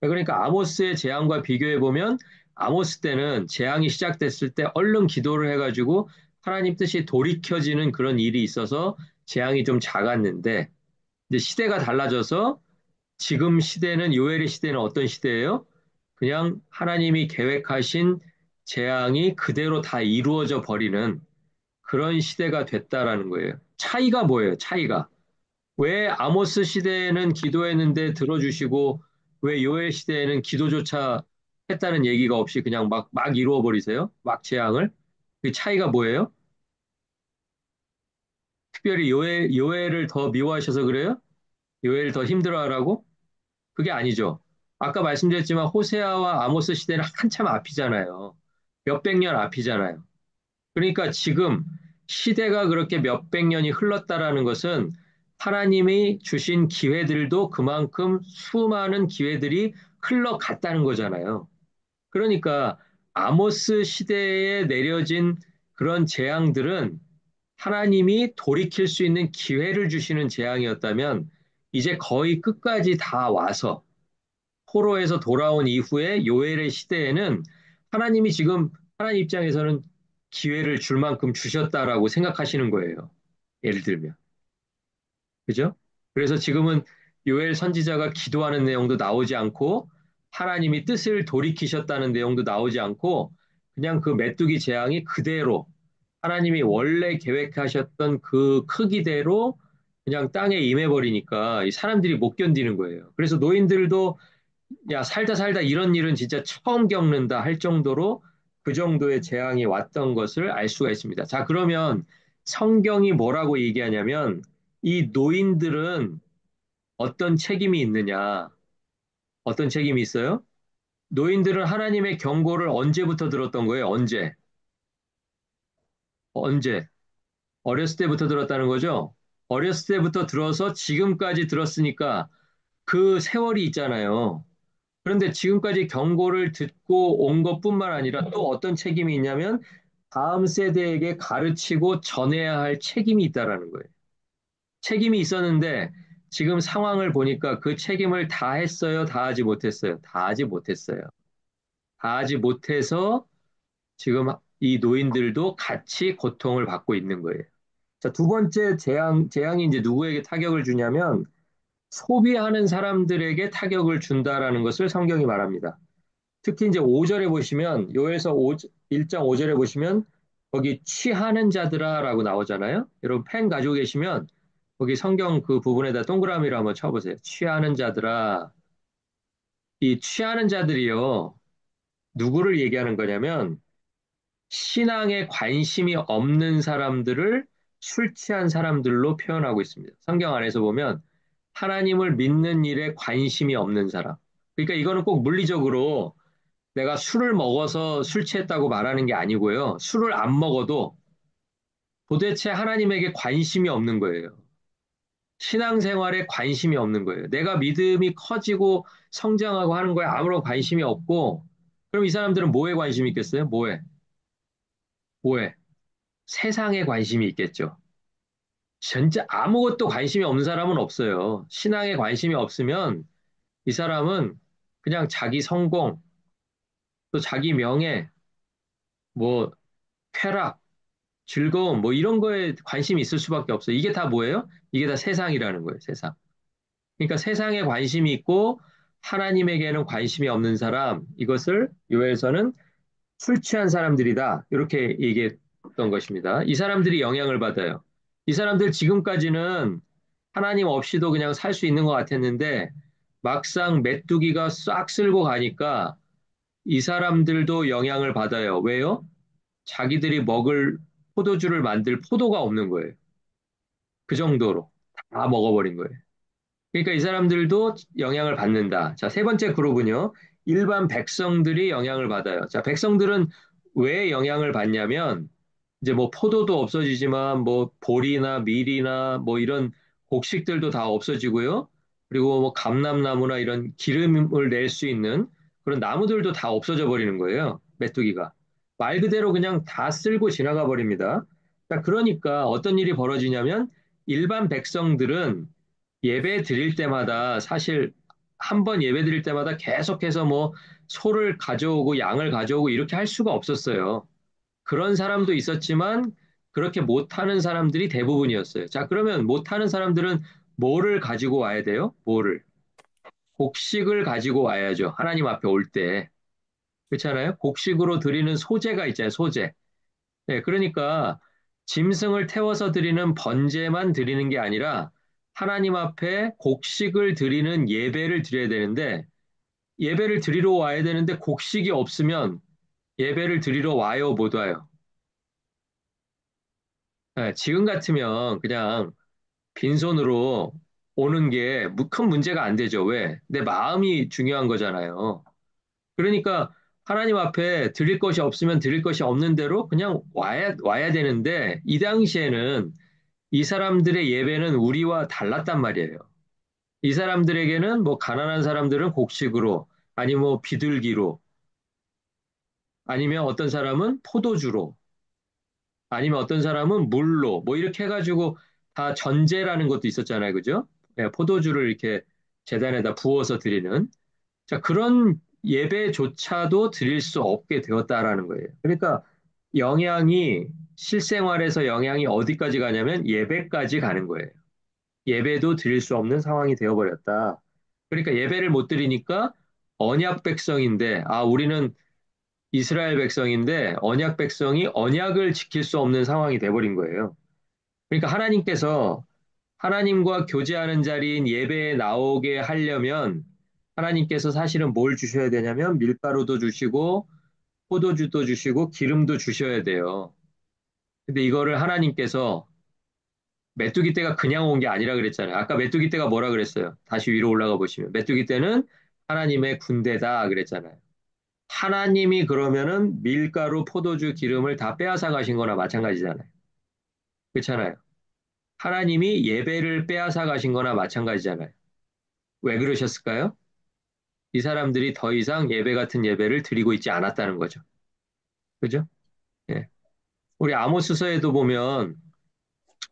[SPEAKER 1] 그러니까 아모스의 재앙과 비교해 보면 아모스 때는 재앙이 시작됐을 때 얼른 기도를 해가지고 하나님 뜻이 돌이켜지는 그런 일이 있어서 재앙이 좀 작았는데 이제 시대가 달라져서 지금 시대는 요엘의 시대는 어떤 시대예요? 그냥 하나님이 계획하신 재앙이 그대로 다 이루어져 버리는 그런 시대가 됐다라는 거예요. 차이가 뭐예요? 차이가. 왜 아모스 시대에는 기도했는데 들어주시고 왜 요엘 시대에는 기도조차 했다는 얘기가 없이 그냥 막 이루어 버리세요? 막 재앙을? 그 차이가 뭐예요? 특별히 요엘을 더 미워하셔서 그래요? 요엘을 더 힘들어하라고? 그게 아니죠. 아까 말씀드렸지만 호세아와 아모스 시대는 한참 앞이잖아요. 몇백 년 앞이잖아요. 그러니까 지금 시대가 그렇게 몇백 년이 흘렀다라는 것은 하나님이 주신 기회들도 그만큼 수많은 기회들이 흘러갔다는 거잖아요. 그러니까 아모스 시대에 내려진 그런 재앙들은 하나님이 돌이킬 수 있는 기회를 주시는 재앙이었다면 이제 거의 끝까지 다 와서 포로에서 돌아온 이후에 요엘의 시대에는 하나님이 지금 하나님 입장에서는 기회를 줄 만큼 주셨다라고 생각하시는 거예요. 예를 들면. 그죠? 그래서 지금은 요엘 선지자가 기도하는 내용도 나오지 않고 하나님이 뜻을 돌이키셨다는 내용도 나오지 않고 그냥 그 메뚜기 재앙이 그대로 하나님이 원래 계획하셨던 그 크기대로 그냥 땅에 임해버리니까 이 사람들이 못 견디는 거예요. 그래서 노인들도 야, 살다 살다 이런 일은 진짜 처음 겪는다 할 정도로 그 정도의 재앙이 왔던 것을 알 수가 있습니다. 자, 그러면 성경이 뭐라고 얘기하냐면 이 노인들은 어떤 책임이 있느냐? 어떤 책임이 있어요? 노인들은 하나님의 경고를 언제부터 들었던 거예요? 언제? 언제? 어렸을 때부터 들었다는 거죠? 어렸을 때부터 들어서 지금까지 들었으니까 그 세월이 있잖아요. 그런데 지금까지 경고를 듣고 온 것뿐만 아니라 또 어떤 책임이 있냐면 다음 세대에게 가르치고 전해야 할 책임이 있다라는 거예요. 책임이 있었는데 지금 상황을 보니까 그 책임을 다 했어요? 다 하지 못했어요? 다 하지 못했어요. 다 하지 못해서 지금 이 노인들도 같이 고통을 받고 있는 거예요. 자, 두 번째 재앙이 이제 누구에게 타격을 주냐면 소비하는 사람들에게 타격을 준다라는 것을 성경이 말합니다. 특히 이제 5절에 보시면 요에서 1장 5절에 보시면 거기 취하는 자들아라고 나오잖아요. 여러분 펜 가지고 계시면 거기 성경 그 부분에다 동그라미를 한번 쳐보세요. 취하는 자들아. 이 취하는 자들이요. 누구를 얘기하는 거냐면 신앙에 관심이 없는 사람들을 술 취한 사람들로 표현하고 있습니다. 성경 안에서 보면 하나님을 믿는 일에 관심이 없는 사람. 그러니까 이거는 꼭 물리적으로 내가 술을 먹어서 술 취했다고 말하는 게 아니고요. 술을 안 먹어도 도대체 하나님에게 관심이 없는 거예요. 신앙생활에 관심이 없는 거예요. 내가 믿음이 커지고 성장하고 하는 거에 아무런 관심이 없고, 그럼 이 사람들은 뭐에 관심이 있겠어요? 뭐에? 뭐에? 세상에 관심이 있겠죠. 진짜 아무것도 관심이 없는 사람은 없어요. 신앙에 관심이 없으면 이 사람은 그냥 자기 성공, 또 자기 명예, 뭐 쾌락, 즐거움, 뭐 이런 거에 관심이 있을 수밖에 없어요. 이게 다 뭐예요? 이게 다 세상이라는 거예요, 세상. 그러니까 세상에 관심이 있고 하나님에게는 관심이 없는 사람, 이것을 교회에서는 술 취한 사람들이다. 이렇게 얘기했던 것입니다. 이 사람들이 영향을 받아요. 이 사람들 지금까지는 하나님 없이도 그냥 살 수 있는 것 같았는데 막상 메뚜기가 싹 쓸고 가니까 이 사람들도 영향을 받아요. 왜요? 자기들이 먹을 포도주를 만들 포도가 없는 거예요. 그 정도로 다 먹어버린 거예요. 그러니까 이 사람들도 영향을 받는다. 자, 세 번째 그룹은요. 일반 백성들이 영향을 받아요. 자, 백성들은 왜 영향을 받냐면 이제 뭐 포도도 없어지지만 뭐 보리나 밀이나 뭐 이런 곡식들도 다 없어지고요. 그리고 뭐 감람나무나 이런 기름을 낼 수 있는 그런 나무들도 다 없어져 버리는 거예요. 메뚜기가. 말 그대로 그냥 다 쓸고 지나가 버립니다. 자, 그러니까 어떤 일이 벌어지냐면 일반 백성들은 예배 드릴 때마다 사실 한 번 예배 드릴 때마다 계속해서 뭐 소를 가져오고 양을 가져오고 이렇게 할 수가 없었어요. 그런 사람도 있었지만 그렇게 못하는 사람들이 대부분이었어요. 자, 그러면 못하는 사람들은 뭐를 가지고 와야 돼요? 뭐를? 곡식을 가지고 와야죠. 하나님 앞에 올 때. 그렇잖아요? 곡식으로 드리는 소제가 있잖아요. 소제. 네, 그러니까 짐승을 태워서 드리는 번제만 드리는 게 아니라 하나님 앞에 곡식을 드리는 예배를 드려야 되는데 예배를 드리러 와야 되는데 곡식이 없으면 예배를 드리러 와요, 못 와요? 네, 지금 같으면 그냥 빈손으로 오는 게 큰 문제가 안 되죠. 왜? 내 마음이 중요한 거잖아요. 그러니까 하나님 앞에 드릴 것이 없으면 드릴 것이 없는 대로 그냥 와야 되는데 이 당시에는 이 사람들의 예배는 우리와 달랐단 말이에요. 이 사람들에게는 뭐 가난한 사람들은 곡식으로 아니 뭐 비둘기로 아니면 어떤 사람은 포도주로 아니면 어떤 사람은 물로 뭐 이렇게 해가지고 다 전제라는 것도 있었잖아요. 그죠? 예, 포도주를 이렇게 제단에다 부어서 드리는 자, 그런 예배조차도 드릴 수 없게 되었다라는 거예요. 그러니까 영향이 실생활에서 영향이 어디까지 가냐면 예배까지 가는 거예요. 예배도 드릴 수 없는 상황이 되어버렸다. 그러니까 예배를 못 드리니까 언약 백성인데, 아, 우리는 이스라엘 백성인데 언약 백성이 언약을 지킬 수 없는 상황이 돼버린 거예요. 그러니까 하나님께서 하나님과 교제하는 자리인 예배에 나오게 하려면 하나님께서 사실은 뭘 주셔야 되냐면 밀가루도 주시고 포도주도 주시고 기름도 주셔야 돼요. 근데 이거를 하나님께서 메뚜기 떼가 그냥 온 게 아니라 그랬잖아요. 아까 메뚜기 떼가 뭐라 그랬어요? 다시 위로 올라가 보시면. 메뚜기 떼는 하나님의 군대다 그랬잖아요. 하나님이 그러면은 밀가루, 포도주, 기름을 다 빼앗아 가신 거나 마찬가지잖아요. 그렇잖아요. 하나님이 예배를 빼앗아 가신 거나 마찬가지잖아요. 왜 그러셨을까요? 이 사람들이 더 이상 예배 같은 예배를 드리고 있지 않았다는 거죠. 그죠? 예. 우리 아모스서에도 보면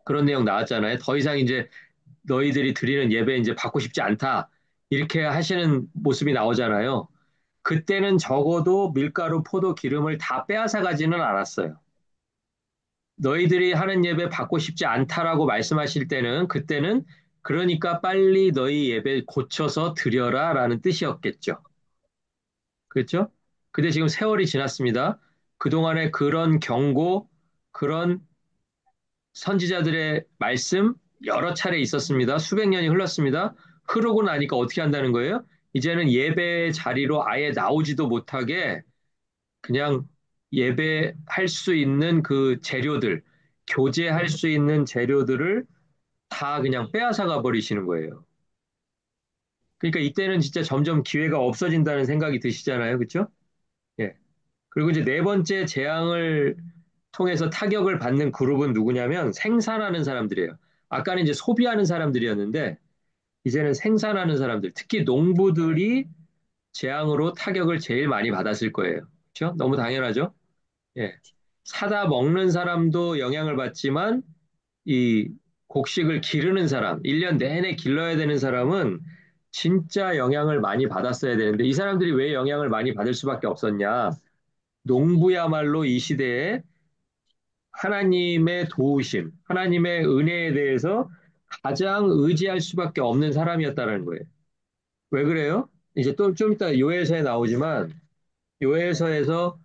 [SPEAKER 1] 그런 내용 나왔잖아요. 더 이상 이제 너희들이 드리는 예배 이제 받고 싶지 않다. 이렇게 하시는 모습이 나오잖아요. 그때는 적어도 밀가루, 포도, 기름을 다 빼앗아 가지는 않았어요. 너희들이 하는 예배 받고 싶지 않다라고 말씀하실 때는 그때는 그러니까 빨리 너희 예배 고쳐서 드려라 라는 뜻이었겠죠. 그렇죠? 근데 지금 세월이 지났습니다. 그동안에 그런 경고, 그런 선지자들의 말씀 여러 차례 있었습니다. 수백 년이 흘렀습니다. 흐르고 나니까 어떻게 한다는 거예요? 이제는 예배 자리로 아예 나오지도 못하게 그냥 예배할 수 있는 그 재료들, 교제할 수 있는 재료들을 다 그냥 빼앗아가 버리시는 거예요. 그러니까 이때는 진짜 점점 기회가 없어진다는 생각이 드시잖아요. 그렇죠? 예. 그리고 이제 네 번째 재앙을 통해서 타격을 받는 그룹은 누구냐면 생산하는 사람들이에요. 아까는 이제 소비하는 사람들이었는데 이제는 생산하는 사람들, 특히 농부들이 재앙으로 타격을 제일 많이 받았을 거예요. 그렇죠? 너무 당연하죠? 예. 사다 먹는 사람도 영향을 받지만 이 곡식을 기르는 사람, 1년 내내 길러야 되는 사람은 진짜 영향을 많이 받았어야 되는데 이 사람들이 왜 영향을 많이 받을 수밖에 없었냐? 농부야말로 이 시대에 하나님의 도우심, 하나님의 은혜에 대해서 가장 의지할 수밖에 없는 사람이었다는 거예요. 왜 그래요? 이제 또 좀 이따 요엘서에 나오지만 요엘서에서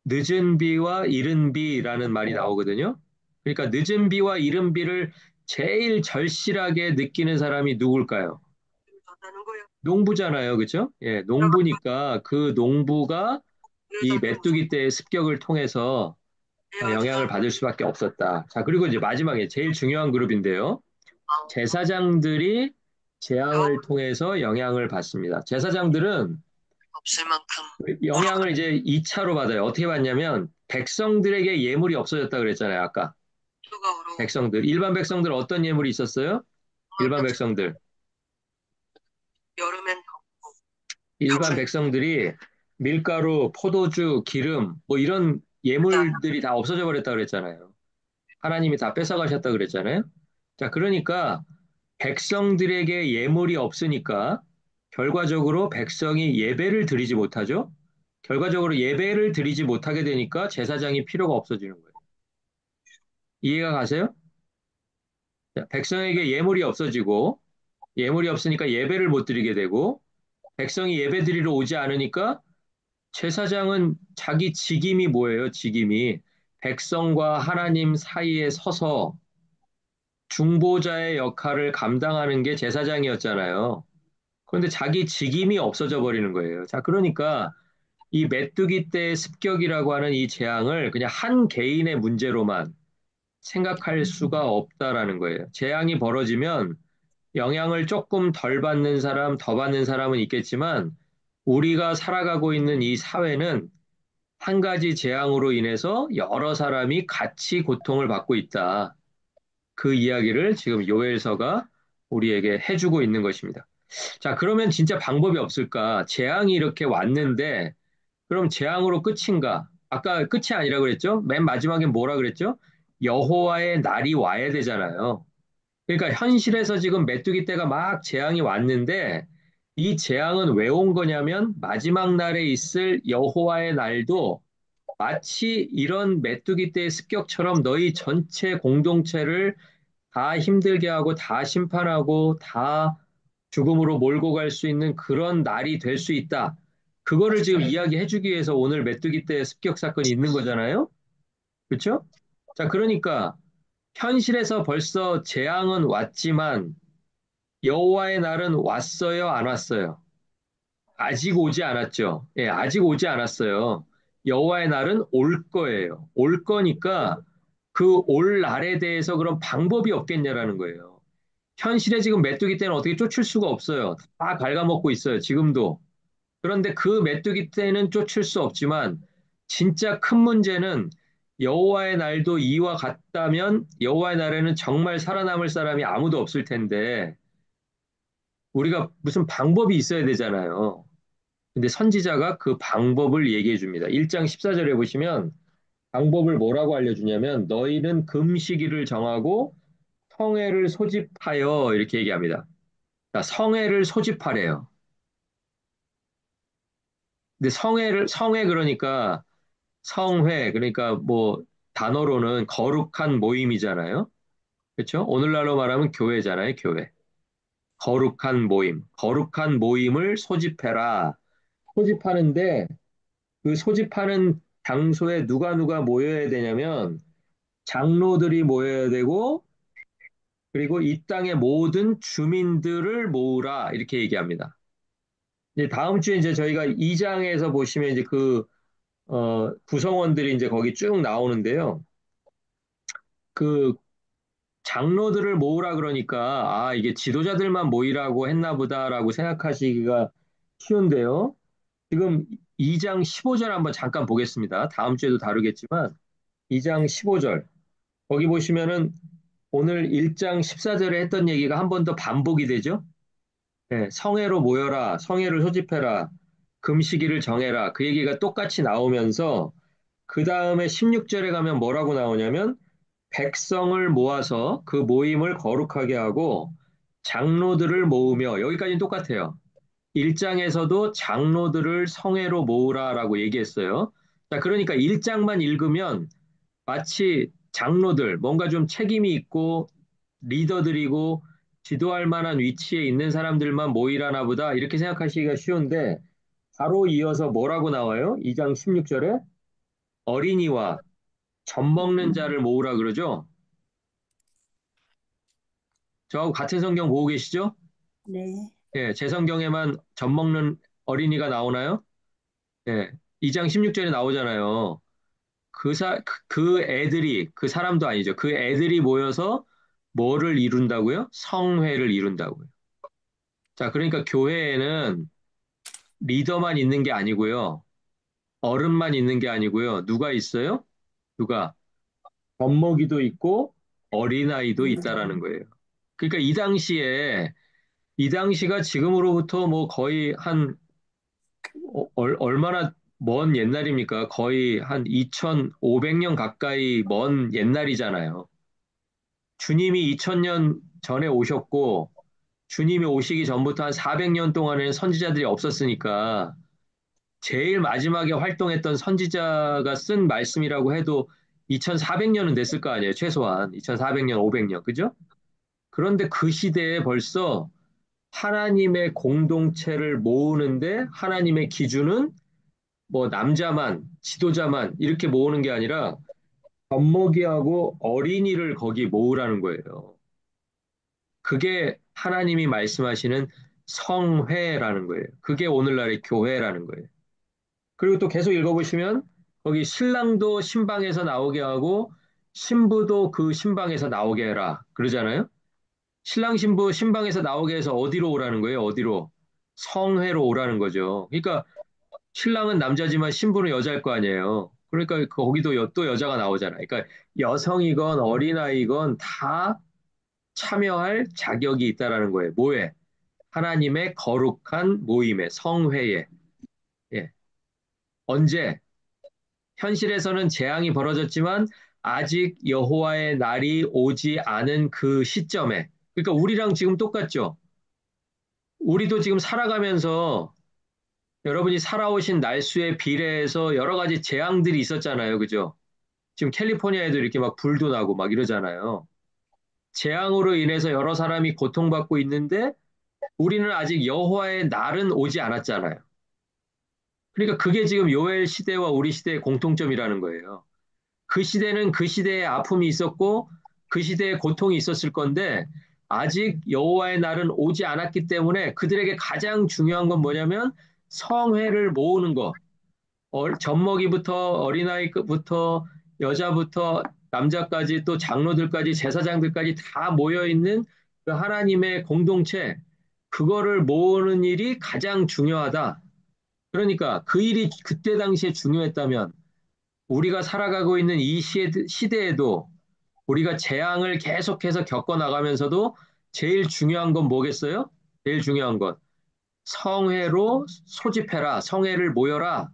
[SPEAKER 1] 늦은 비와 이른 비라는 말이 나오거든요. 그러니까 늦은 비와 이른 비를 제일 절실하게 느끼는 사람이 누굴까요? 농부잖아요. 그죠? 예, 농부니까 그 농부가 이 메뚜기 때의 습격을 통해서 영향을 받을 수밖에 없었다. 자, 그리고 이제 마지막에 제일 중요한 그룹인데요. 제사장들이 재앙을 통해서 영향을 받습니다. 제사장들은 영향을 이제 2차로 받아요. 어떻게 받냐면 백성들에게 예물이 없어졌다 그랬잖아요. 아까 백성들 일반 백성들 어떤 예물이 있었어요? 일반 백성들 일반 백성들이 밀가루, 포도주, 기름 뭐 이런 예물들이 다 없어져 버렸다 그랬잖아요. 하나님이 다 뺏어가셨다 그랬잖아요. 자, 그러니까 백성들에게 예물이 없으니까 결과적으로 백성이 예배를 드리지 못하죠. 결과적으로 예배를 드리지 못하게 되니까 제사장이 필요가 없어지는 거예요. 이해가 가세요? 자, 백성에게 예물이 없어지고 예물이 없으니까 예배를 못 드리게 되고 백성이 예배 드리러 오지 않으니까 제사장은 자기 직임이 뭐예요? 직임이 백성과 하나님 사이에 서서 중보자의 역할을 감당하는 게 제사장이었잖아요. 그런데 자기 직임이 없어져 버리는 거예요. 자, 그러니까 이 메뚜기 떼의 습격이라고 하는 이 재앙을 그냥 한 개인의 문제로만 생각할 수가 없다라는 거예요. 재앙이 벌어지면 영향을 조금 덜 받는 사람, 더 받는 사람은 있겠지만 우리가 살아가고 있는 이 사회는 한 가지 재앙으로 인해서 여러 사람이 같이 고통을 받고 있다. 그 이야기를 지금 요엘서가 우리에게 해주고 있는 것입니다. 자, 그러면 진짜 방법이 없을까? 재앙이 이렇게 왔는데, 그럼 재앙으로 끝인가? 아까 끝이 아니라 그랬죠? 맨 마지막엔 뭐라 그랬죠? 여호와의 날이 와야 되잖아요. 그러니까 현실에서 지금 메뚜기 때가 막 재앙이 왔는데, 이 재앙은 왜 온 거냐면, 마지막 날에 있을 여호와의 날도 마치 이런 메뚜기 때의 습격처럼 너희 전체 공동체를 다 힘들게 하고 다 심판하고 다 죽음으로 몰고 갈 수 있는 그런 날이 될 수 있다. 그거를 지금 이야기해 주기 위해서 오늘 메뚜기 때 습격 사건이 있는 거잖아요. 그렇죠? 자, 그러니까 현실에서 벌써 재앙은 왔지만 여호와의 날은 왔어요, 안 왔어요? 아직 오지 않았죠. 예, 아직 오지 않았어요. 여호와의 날은 올 거예요. 올 거니까 그 올 날에 대해서 그런 방법이 없겠냐라는 거예요. 현실에 지금 메뚜기 떼는 어떻게 쫓을 수가 없어요. 다 갉아먹고 있어요. 지금도. 그런데 그 메뚜기 떼는 쫓을 수 없지만 진짜 큰 문제는 여호와의 날도 이와 같다면 여호와의 날에는 정말 살아남을 사람이 아무도 없을 텐데 우리가 무슨 방법이 있어야 되잖아요. 근데 선지자가 그 방법을 얘기해 줍니다. 1장 14절에 보시면 방법을 뭐라고 알려주냐면 너희는 금시기를 정하고 성회를 소집하여 이렇게 얘기합니다. 자, 성회를 소집하래요. 근데 성회 그러니까 성회 그러니까 뭐 단어로는 거룩한 모임이잖아요. 그렇죠? 오늘날로 말하면 교회잖아요, 교회. 거룩한 모임. 거룩한 모임을 소집해라. 소집하는데 그 소집하는 장소에 누가 모여야 되냐면 장로들이 모여야 되고 그리고 이 땅의 모든 주민들을 모으라 이렇게 얘기합니다. 이제 다음 주에 이제 저희가 2장에서 보시면 이제 그 구성원들이 이제 거기 쭉 나오는데요. 그 장로들을 모으라 그러니까 아 이게 지도자들만 모이라고 했나 보다라고 생각하시기가 쉬운데요. 지금 2장 15절 한번 잠깐 보겠습니다. 다음 주에도 다루겠지만 2장 15절 거기 보시면은 오늘 1장 14절에 했던 얘기가 한 번 더 반복이 되죠. 네, 성회로 모여라, 성회를 소집해라, 금시기를 정해라. 그 얘기가 똑같이 나오면서 그 다음에 16절에 가면 뭐라고 나오냐면 백성을 모아서 그 모임을 거룩하게 하고 장로들을 모으며 여기까지는 똑같아요. 1장에서도 장로들을 성회로 모으라라고 얘기했어요. 자, 그러니까 1장만 읽으면 마치 장로들, 뭔가 좀 책임이 있고 리더들이고 지도할 만한 위치에 있는 사람들만 모이라나 보다 이렇게 생각하시기가 쉬운데 바로 이어서 뭐라고 나와요? 2장 16절에 어린이와 젖 먹는 자를 모으라 그러죠? 저하고 같은 성경 보고 계시죠?
[SPEAKER 2] 네.
[SPEAKER 1] 예, 제 성경에만 젖 먹는 어린이가 나오나요? 예, 2장 16절에 나오잖아요. 그 애들이, 그 사람도 아니죠. 그 애들이 모여서 뭐를 이룬다고요? 성회를 이룬다고요. 자, 그러니까 교회에는 리더만 있는 게 아니고요. 어른만 있는 게 아니고요. 누가 있어요? 누가? 젖먹이도 있고 어린아이도 있다라는 거예요. 그러니까 이 당시가 지금으로부터 뭐 거의 한 얼마나 먼 옛날입니까? 거의 한 2500년 가까이 먼 옛날이잖아요. 주님이 2000년 전에 오셨고, 주님이 오시기 전부터 한 400년 동안에는 선지자들이 없었으니까, 제일 마지막에 활동했던 선지자가 쓴 말씀이라고 해도 2400년은 됐을 거 아니에요. 최소한. 2400년, 500년. 그죠? 그런데 그 시대에 벌써 하나님의 공동체를 모으는데 하나님의 기준은 뭐 남자만, 지도자만 이렇게 모으는 게 아니라 젖먹이하고 어린이를 거기 모으라는 거예요. 그게 하나님이 말씀하시는 성회라는 거예요. 그게 오늘날의 교회라는 거예요. 그리고 또 계속 읽어보시면 거기 신랑도 신방에서 나오게 하고 신부도 그 신방에서 나오게 해라. 그러잖아요. 신랑 신부 신방에서 나오게 해서 어디로 오라는 거예요? 어디로? 성회로 오라는 거죠. 그러니까 신랑은 남자지만 신부는 여자일 거 아니에요. 그러니까 거기도 또 여자가 나오잖아요. 그러니까 여성이건 어린아이건 다 참여할 자격이 있다라는 거예요. 뭐에? 하나님의 거룩한 모임에, 성회에. 예. 언제? 현실에서는 재앙이 벌어졌지만 아직 여호와의 날이 오지 않은 그 시점에. 그러니까 우리랑 지금 똑같죠. 우리도 지금 살아가면서 여러분이 살아오신 날수에 비례해서 여러 가지 재앙들이 있었잖아요. 그죠? 지금 캘리포니아에도 이렇게 막 불도 나고 막 이러잖아요. 재앙으로 인해서 여러 사람이 고통받고 있는데 우리는 아직 여호와의 날은 오지 않았잖아요. 그러니까 그게 지금 요엘 시대와 우리 시대의 공통점이라는 거예요. 그 시대는 그 시대의 아픔이 있었고 그 시대의 고통이 있었을 건데 아직 여호와의 날은 오지 않았기 때문에 그들에게 가장 중요한 건 뭐냐면 성회를 모으는 거. 젖먹이부터 어린아이부터 여자부터 남자까지 또 장로들까지 제사장들까지 다 모여 있는 그 하나님의 공동체, 그거를 모으는 일이 가장 중요하다. 그러니까 그 일이 그때 당시에 중요했다면 우리가 살아가고 있는 이 시대에도 우리가 재앙을 계속해서 겪어나가면서도 제일 중요한 건 뭐겠어요? 제일 중요한 건 성회로 소집해라, 성회를 모여라,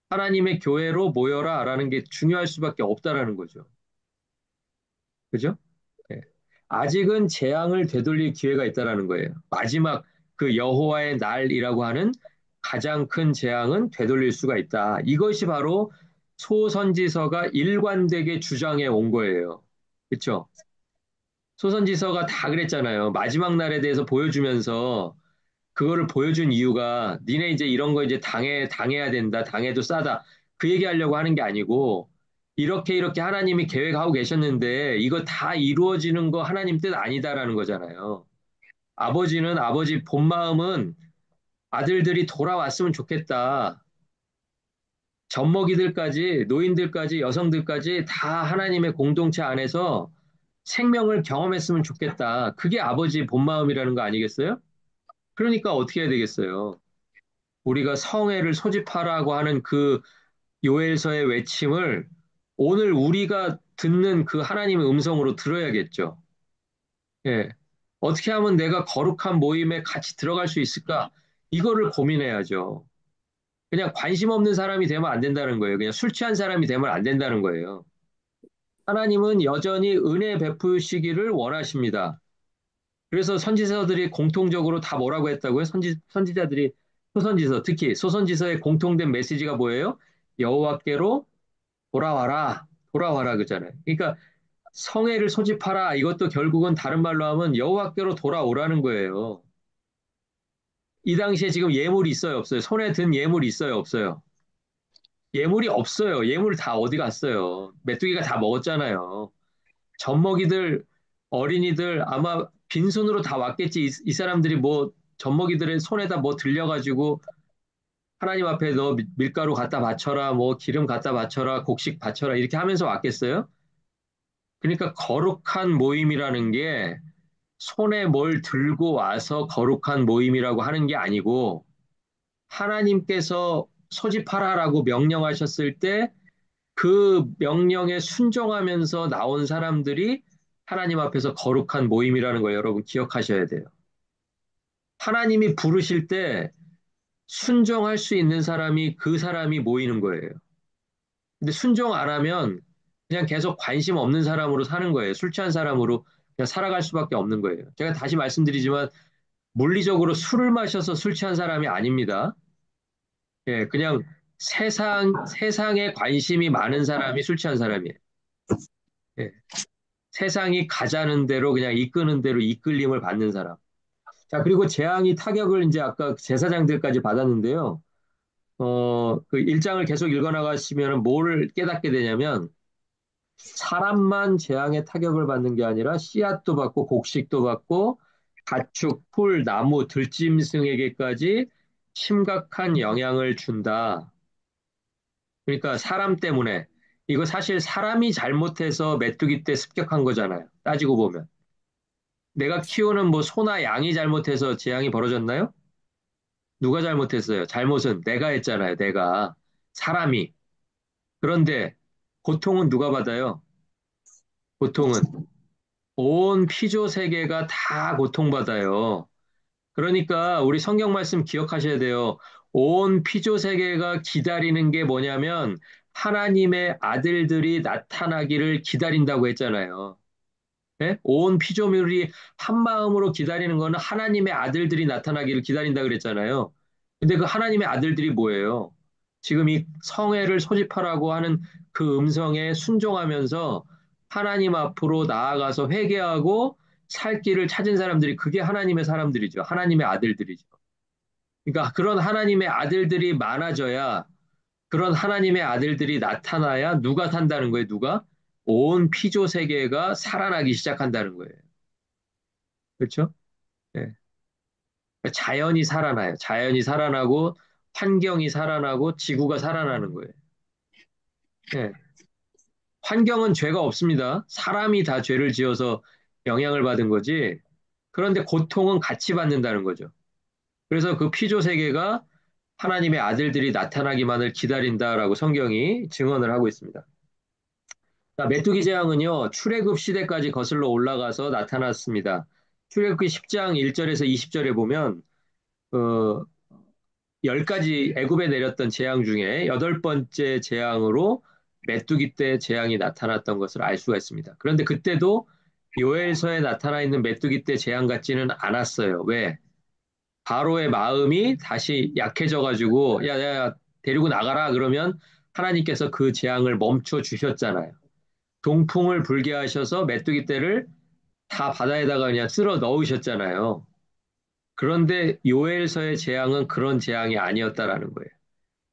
[SPEAKER 1] 하나님의 교회로 모여라라는 게 중요할 수밖에 없다라는 거죠. 그죠? 예. 아직은 재앙을 되돌릴 기회가 있다라는 거예요. 마지막 그 여호와의 날이라고 하는 가장 큰 재앙은 되돌릴 수가 있다. 이것이 바로 소선지서가 일관되게 주장해 온 거예요. 그렇죠? 소선지서가 다 그랬잖아요. 마지막 날에 대해서 보여주면서 그거를 보여준 이유가 니네 이제 이런 거 이제 당해야 된다. 당해도 싸다. 그 얘기하려고 하는 게 아니고 이렇게 이렇게 하나님이 계획하고 계셨는데 이거 다 이루어지는 거 하나님 뜻 아니다라는 거잖아요. 아버지는 아버지 본 마음은 아들들이 돌아왔으면 좋겠다. 젖먹이들까지 노인들까지 여성들까지 다 하나님의 공동체 안에서 생명을 경험했으면 좋겠다. 그게 아버지 본 마음이라는 거 아니겠어요? 그러니까 어떻게 해야 되겠어요? 우리가 성회를 소집하라고 하는 그 요엘서의 외침을 오늘 우리가 듣는 그 하나님의 음성으로 들어야겠죠. 예. 어떻게 하면 내가 거룩한 모임에 같이 들어갈 수 있을까? 이거를 고민해야죠. 그냥 관심 없는 사람이 되면 안 된다는 거예요. 그냥 술 취한 사람이 되면 안 된다는 거예요. 하나님은 여전히 은혜 베푸시기를 원하십니다. 그래서 선지서들이 공통적으로 다 뭐라고 했다고요? 선지자들이 소선지서, 특히 소선지서의 공통된 메시지가 뭐예요? 여호와께로 돌아와라, 돌아와라 그잖아요. 그러니까 성회를 소집하라. 이것도 결국은 다른 말로 하면 여호와께로 돌아오라는 거예요. 이 당시에 지금 예물이 있어요, 없어요? 손에 든 예물이 있어요, 없어요? 예물이 없어요. 예물 다 어디 갔어요? 메뚜기가 다 먹었잖아요. 젖먹이들, 어린이들 아마 빈손으로 다 왔겠지. 이 사람들이 뭐 젖먹이들의 손에다 뭐 들려가지고 하나님 앞에 너 밀가루 갖다 바쳐라, 뭐 기름 갖다 바쳐라, 곡식 바쳐라 이렇게 하면서 왔겠어요? 그러니까 거룩한 모임이라는 게 손에 뭘 들고 와서 거룩한 모임이라고 하는 게 아니고 하나님께서 소집하라라고 명령하셨을 때 그 명령에 순종하면서 나온 사람들이 하나님 앞에서 거룩한 모임이라는 걸 여러분 기억하셔야 돼요. 하나님이 부르실 때 순종할 수 있는 사람이 그 사람이 모이는 거예요. 근데 순종 안 하면 그냥 계속 관심 없는 사람으로 사는 거예요. 술 취한 사람으로 그냥 살아갈 수밖에 없는 거예요. 제가 다시 말씀드리지만 물리적으로 술을 마셔서 술 취한 사람이 아닙니다. 예, 그냥 세상에 관심이 많은 사람이 술 취한 사람이에요. 예, 세상이 가자는 대로 그냥 이끄는 대로 이끌림을 받는 사람. 자, 그리고 재앙이 타격을 이제 아까 제사장들까지 받았는데요. 그 일장을 계속 읽어나가시면 뭘 깨닫게 되냐면 사람만 재앙의 타격을 받는 게 아니라 씨앗도 받고 곡식도 받고 가축, 풀, 나무, 들짐승에게까지 심각한 영향을 준다. 그러니까 사람 때문에 이거 사실 사람이 잘못해서 메뚜기 때 습격한 거잖아요. 따지고 보면. 내가 키우는 뭐 소나 양이 잘못해서 재앙이 벌어졌나요? 누가 잘못했어요? 잘못은 내가 했잖아요. 내가. 사람이. 그런데 고통은 누가 받아요? 고통은 온 피조 세계가 다 고통받아요. 그러니까 우리 성경 말씀 기억하셔야 돼요. 온 피조 세계가 기다리는 게 뭐냐면 하나님의 아들들이 나타나기를 기다린다고 했잖아요. 예? 온 피조물이 한 마음으로 기다리는 거는 하나님의 아들들이 나타나기를 기다린다 그랬잖아요. 근데 그 하나님의 아들들이 뭐예요? 지금 이 성회를 소집하라고 하는 그 음성에 순종하면서 하나님 앞으로 나아가서 회개하고 살 길을 찾은 사람들이 그게 하나님의 사람들이죠. 하나님의 아들들이죠. 그러니까 그런 하나님의 아들들이 많아져야 그런 하나님의 아들들이 나타나야 누가 산다는 거예요, 누가? 온 피조 세계가 살아나기 시작한다는 거예요. 그렇죠? 예. 자연이 살아나요. 자연이 살아나고 환경이 살아나고 지구가 살아나는 거예요. 예. 환경은 죄가 없습니다. 사람이 다 죄를 지어서 영향을 받은 거지. 그런데 고통은 같이 받는다는 거죠. 그래서 그 피조 세계가 하나님의 아들들이 나타나기만을 기다린다라고 성경이 증언을 하고 있습니다. 자, 메뚜기 재앙은요, 출애굽 시대까지 거슬러 올라가서 나타났습니다. 출애굽기 10장 1절에서 20절에 보면, 어, 10가지 애굽에 내렸던 재앙 중에 여덟 번째 재앙으로 메뚜기 때 재앙이 나타났던 것을 알 수가 있습니다. 그런데 그때도 요엘서에 나타나 있는 메뚜기 때 재앙 같지는 않았어요. 왜? 바로의 마음이 다시 약해져가지고, 야, 야, 야, 데리고 나가라. 그러면 하나님께서 그 재앙을 멈춰 주셨잖아요. 동풍을 불게 하셔서 메뚜기 떼를 다 바다에다가 그냥 쓸어 넣으셨잖아요. 그런데 요엘서의 재앙은 그런 재앙이 아니었다라는 거예요.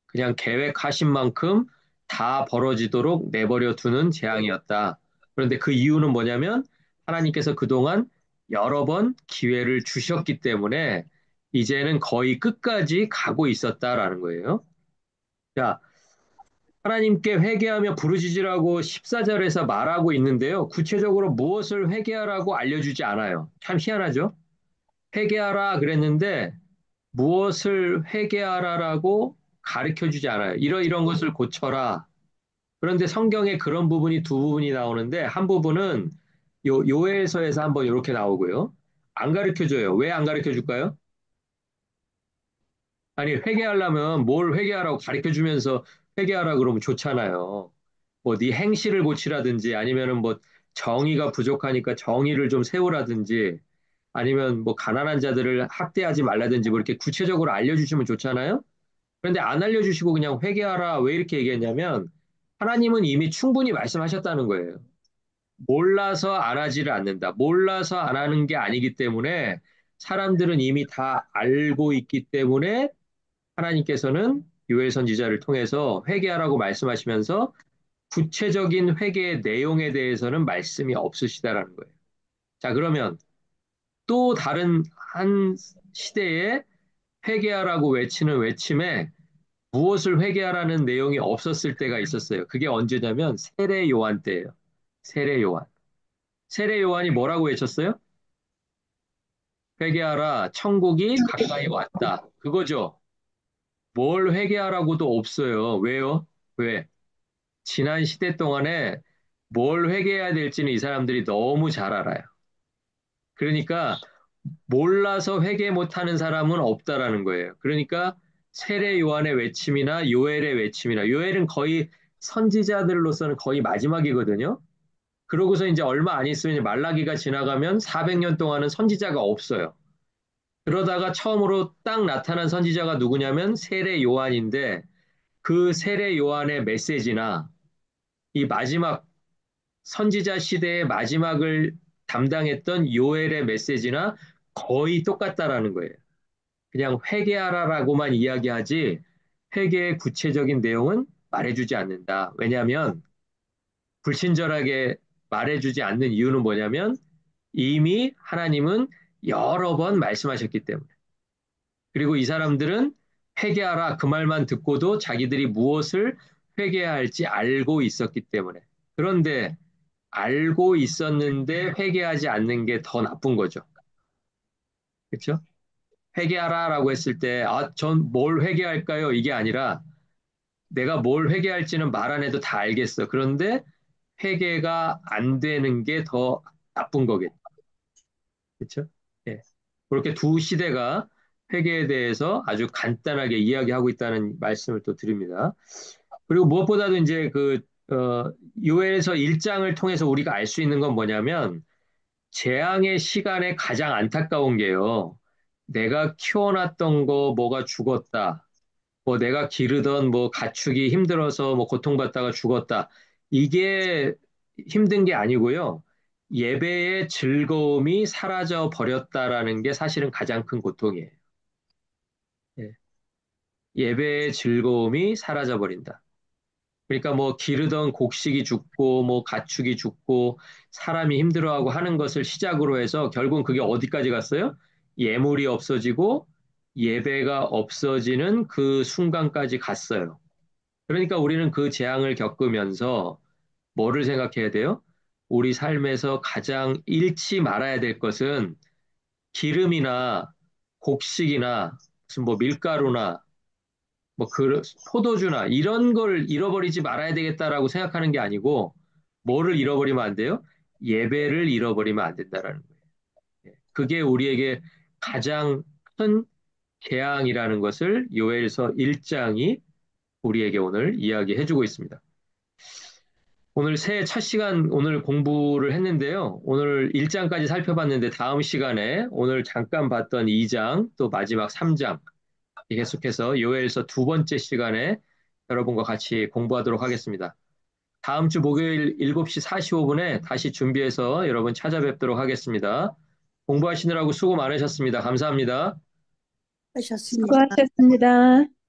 [SPEAKER 1] 그냥 계획하신 만큼 다 벌어지도록 내버려 두는 재앙이었다. 그런데 그 이유는 뭐냐면 하나님께서 그동안 여러 번 기회를 주셨기 때문에 이제는 거의 끝까지 가고 있었다라는 거예요. 자, 하나님께 회개하며 부르짖으라고 14절에서 말하고 있는데요. 구체적으로 무엇을 회개하라고 알려주지 않아요. 참 희한하죠? 회개하라 그랬는데 무엇을 회개하라라고 가르쳐 주지 않아요. 이런 것을 고쳐라. 그런데 성경에 그런 부분이 두 부분이 나오는데 한 부분은 요엘서에서 한번 이렇게 나오고요. 안 가르쳐 줘요. 왜 안 가르쳐 줄까요? 아니, 회개하려면 뭘 회개하라고 가르쳐 주면서 회개하라 그러면 좋잖아요. 뭐 네 행실을 고치라든지 아니면은 뭐 정의가 부족하니까 정의를 좀 세우라든지 아니면 뭐 가난한 자들을 학대하지 말라든지 뭐 이렇게 구체적으로 알려주시면 좋잖아요. 그런데 안 알려주시고 그냥 회개하라 왜 이렇게 얘기했냐면 하나님은 이미 충분히 말씀하셨다는 거예요. 몰라서 안 하지를 않는다. 몰라서 안 하는 게 아니기 때문에 사람들은 이미 다 알고 있기 때문에 하나님께서는 요엘 선지자를 통해서 회개하라고 말씀하시면서 구체적인 회개의 내용에 대해서는 말씀이 없으시다라는 거예요. 자, 그러면 또 다른 한 시대에 회개하라고 외치는 외침에 무엇을 회개하라는 내용이 없었을 때가 있었어요. 그게 언제냐면 세례 요한 때예요. 세례 요한. 세례 요한이 뭐라고 외쳤어요? 회개하라, 천국이 가까이 왔다. 그거죠. 뭘 회개하라고도 없어요. 왜요? 왜? 지난 시대 동안에 뭘 회개해야 될지는 이 사람들이 너무 잘 알아요. 그러니까 몰라서 회개 못하는 사람은 없다라는 거예요. 그러니까 세례 요한의 외침이나 요엘의 외침이나 요엘은 거의 선지자들로서는 거의 마지막이거든요. 그러고서 이제 얼마 안 있으면 이제 말라기가 지나가면 400년 동안은 선지자가 없어요. 그러다가 처음으로 딱 나타난 선지자가 누구냐면 세례 요한인데 그 세례 요한의 메시지나 이 마지막 선지자 시대의 마지막을 담당했던 요엘의 메시지나 거의 똑같다라는 거예요. 그냥 회개하라라고만 이야기하지 회개의 구체적인 내용은 말해주지 않는다. 왜냐하면 불친절하게 말해주지 않는 이유는 뭐냐면 이미 하나님은 여러 번 말씀하셨기 때문에. 그리고 이 사람들은 회개하라 그 말만 듣고도 자기들이 무엇을 회개해야 할지 알고 있었기 때문에. 그런데 알고 있었는데 회개하지 않는 게 더 나쁜 거죠. 그렇죠? 회개하라라고 했을 때, 아, 전 뭘 회개할까요? 이게 아니라 내가 뭘 회개할지는 말 안 해도 다 알겠어. 그런데 회개가 안 되는 게 더 나쁜 거겠죠. 그렇죠? 예. 그렇게 두 시대가 회개에 대해서 아주 간단하게 이야기하고 있다는 말씀을 또 드립니다. 그리고 무엇보다도 이제 요엘서 1장을 통해서 우리가 알 수 있는 건 뭐냐면 재앙의 시간에 가장 안타까운 게요. 내가 키워놨던 거 뭐가 죽었다. 뭐 내가 기르던 뭐 가축이 힘들어서 뭐 고통받다가 죽었다. 이게 힘든 게 아니고요. 예배의 즐거움이 사라져 버렸다라는 게 사실은 가장 큰 고통이에요. 예. 예배의 즐거움이 사라져 버린다. 그러니까 뭐 기르던 곡식이 죽고 뭐 가축이 죽고 사람이 힘들어하고 하는 것을 시작으로 해서 결국은 그게 어디까지 갔어요? 예물이 없어지고 예배가 없어지는 그 순간까지 갔어요. 그러니까 우리는 그 재앙을 겪으면서 뭐를 생각해야 돼요? 우리 삶에서 가장 잃지 말아야 될 것은 기름이나 곡식이나 무슨 뭐 밀가루나 뭐 포도주나 이런 걸 잃어버리지 말아야 되겠다라고 생각하는 게 아니고 뭐를 잃어버리면 안 돼요? 예배를 잃어버리면 안 된다라는 거예요. 예. 그게 우리에게 가장 큰 재앙이라는 것을 요엘서 1장이 우리에게 오늘 이야기해 주고 있습니다. 오늘 새해 첫 시간 오늘 공부를 했는데요. 오늘 1장까지 살펴봤는데 다음 시간에 오늘 잠깐 봤던 2장 또 마지막 3장 계속해서 요엘서 두 번째 시간에 여러분과 같이 공부하도록 하겠습니다. 다음 주 목요일 7시 45분에 다시 준비해서 여러분 찾아뵙도록 하겠습니다. 공부하시느라고 수고 많으셨습니다. 감사합니다.
[SPEAKER 2] 하셨습니다.
[SPEAKER 3] 수고하셨습니다.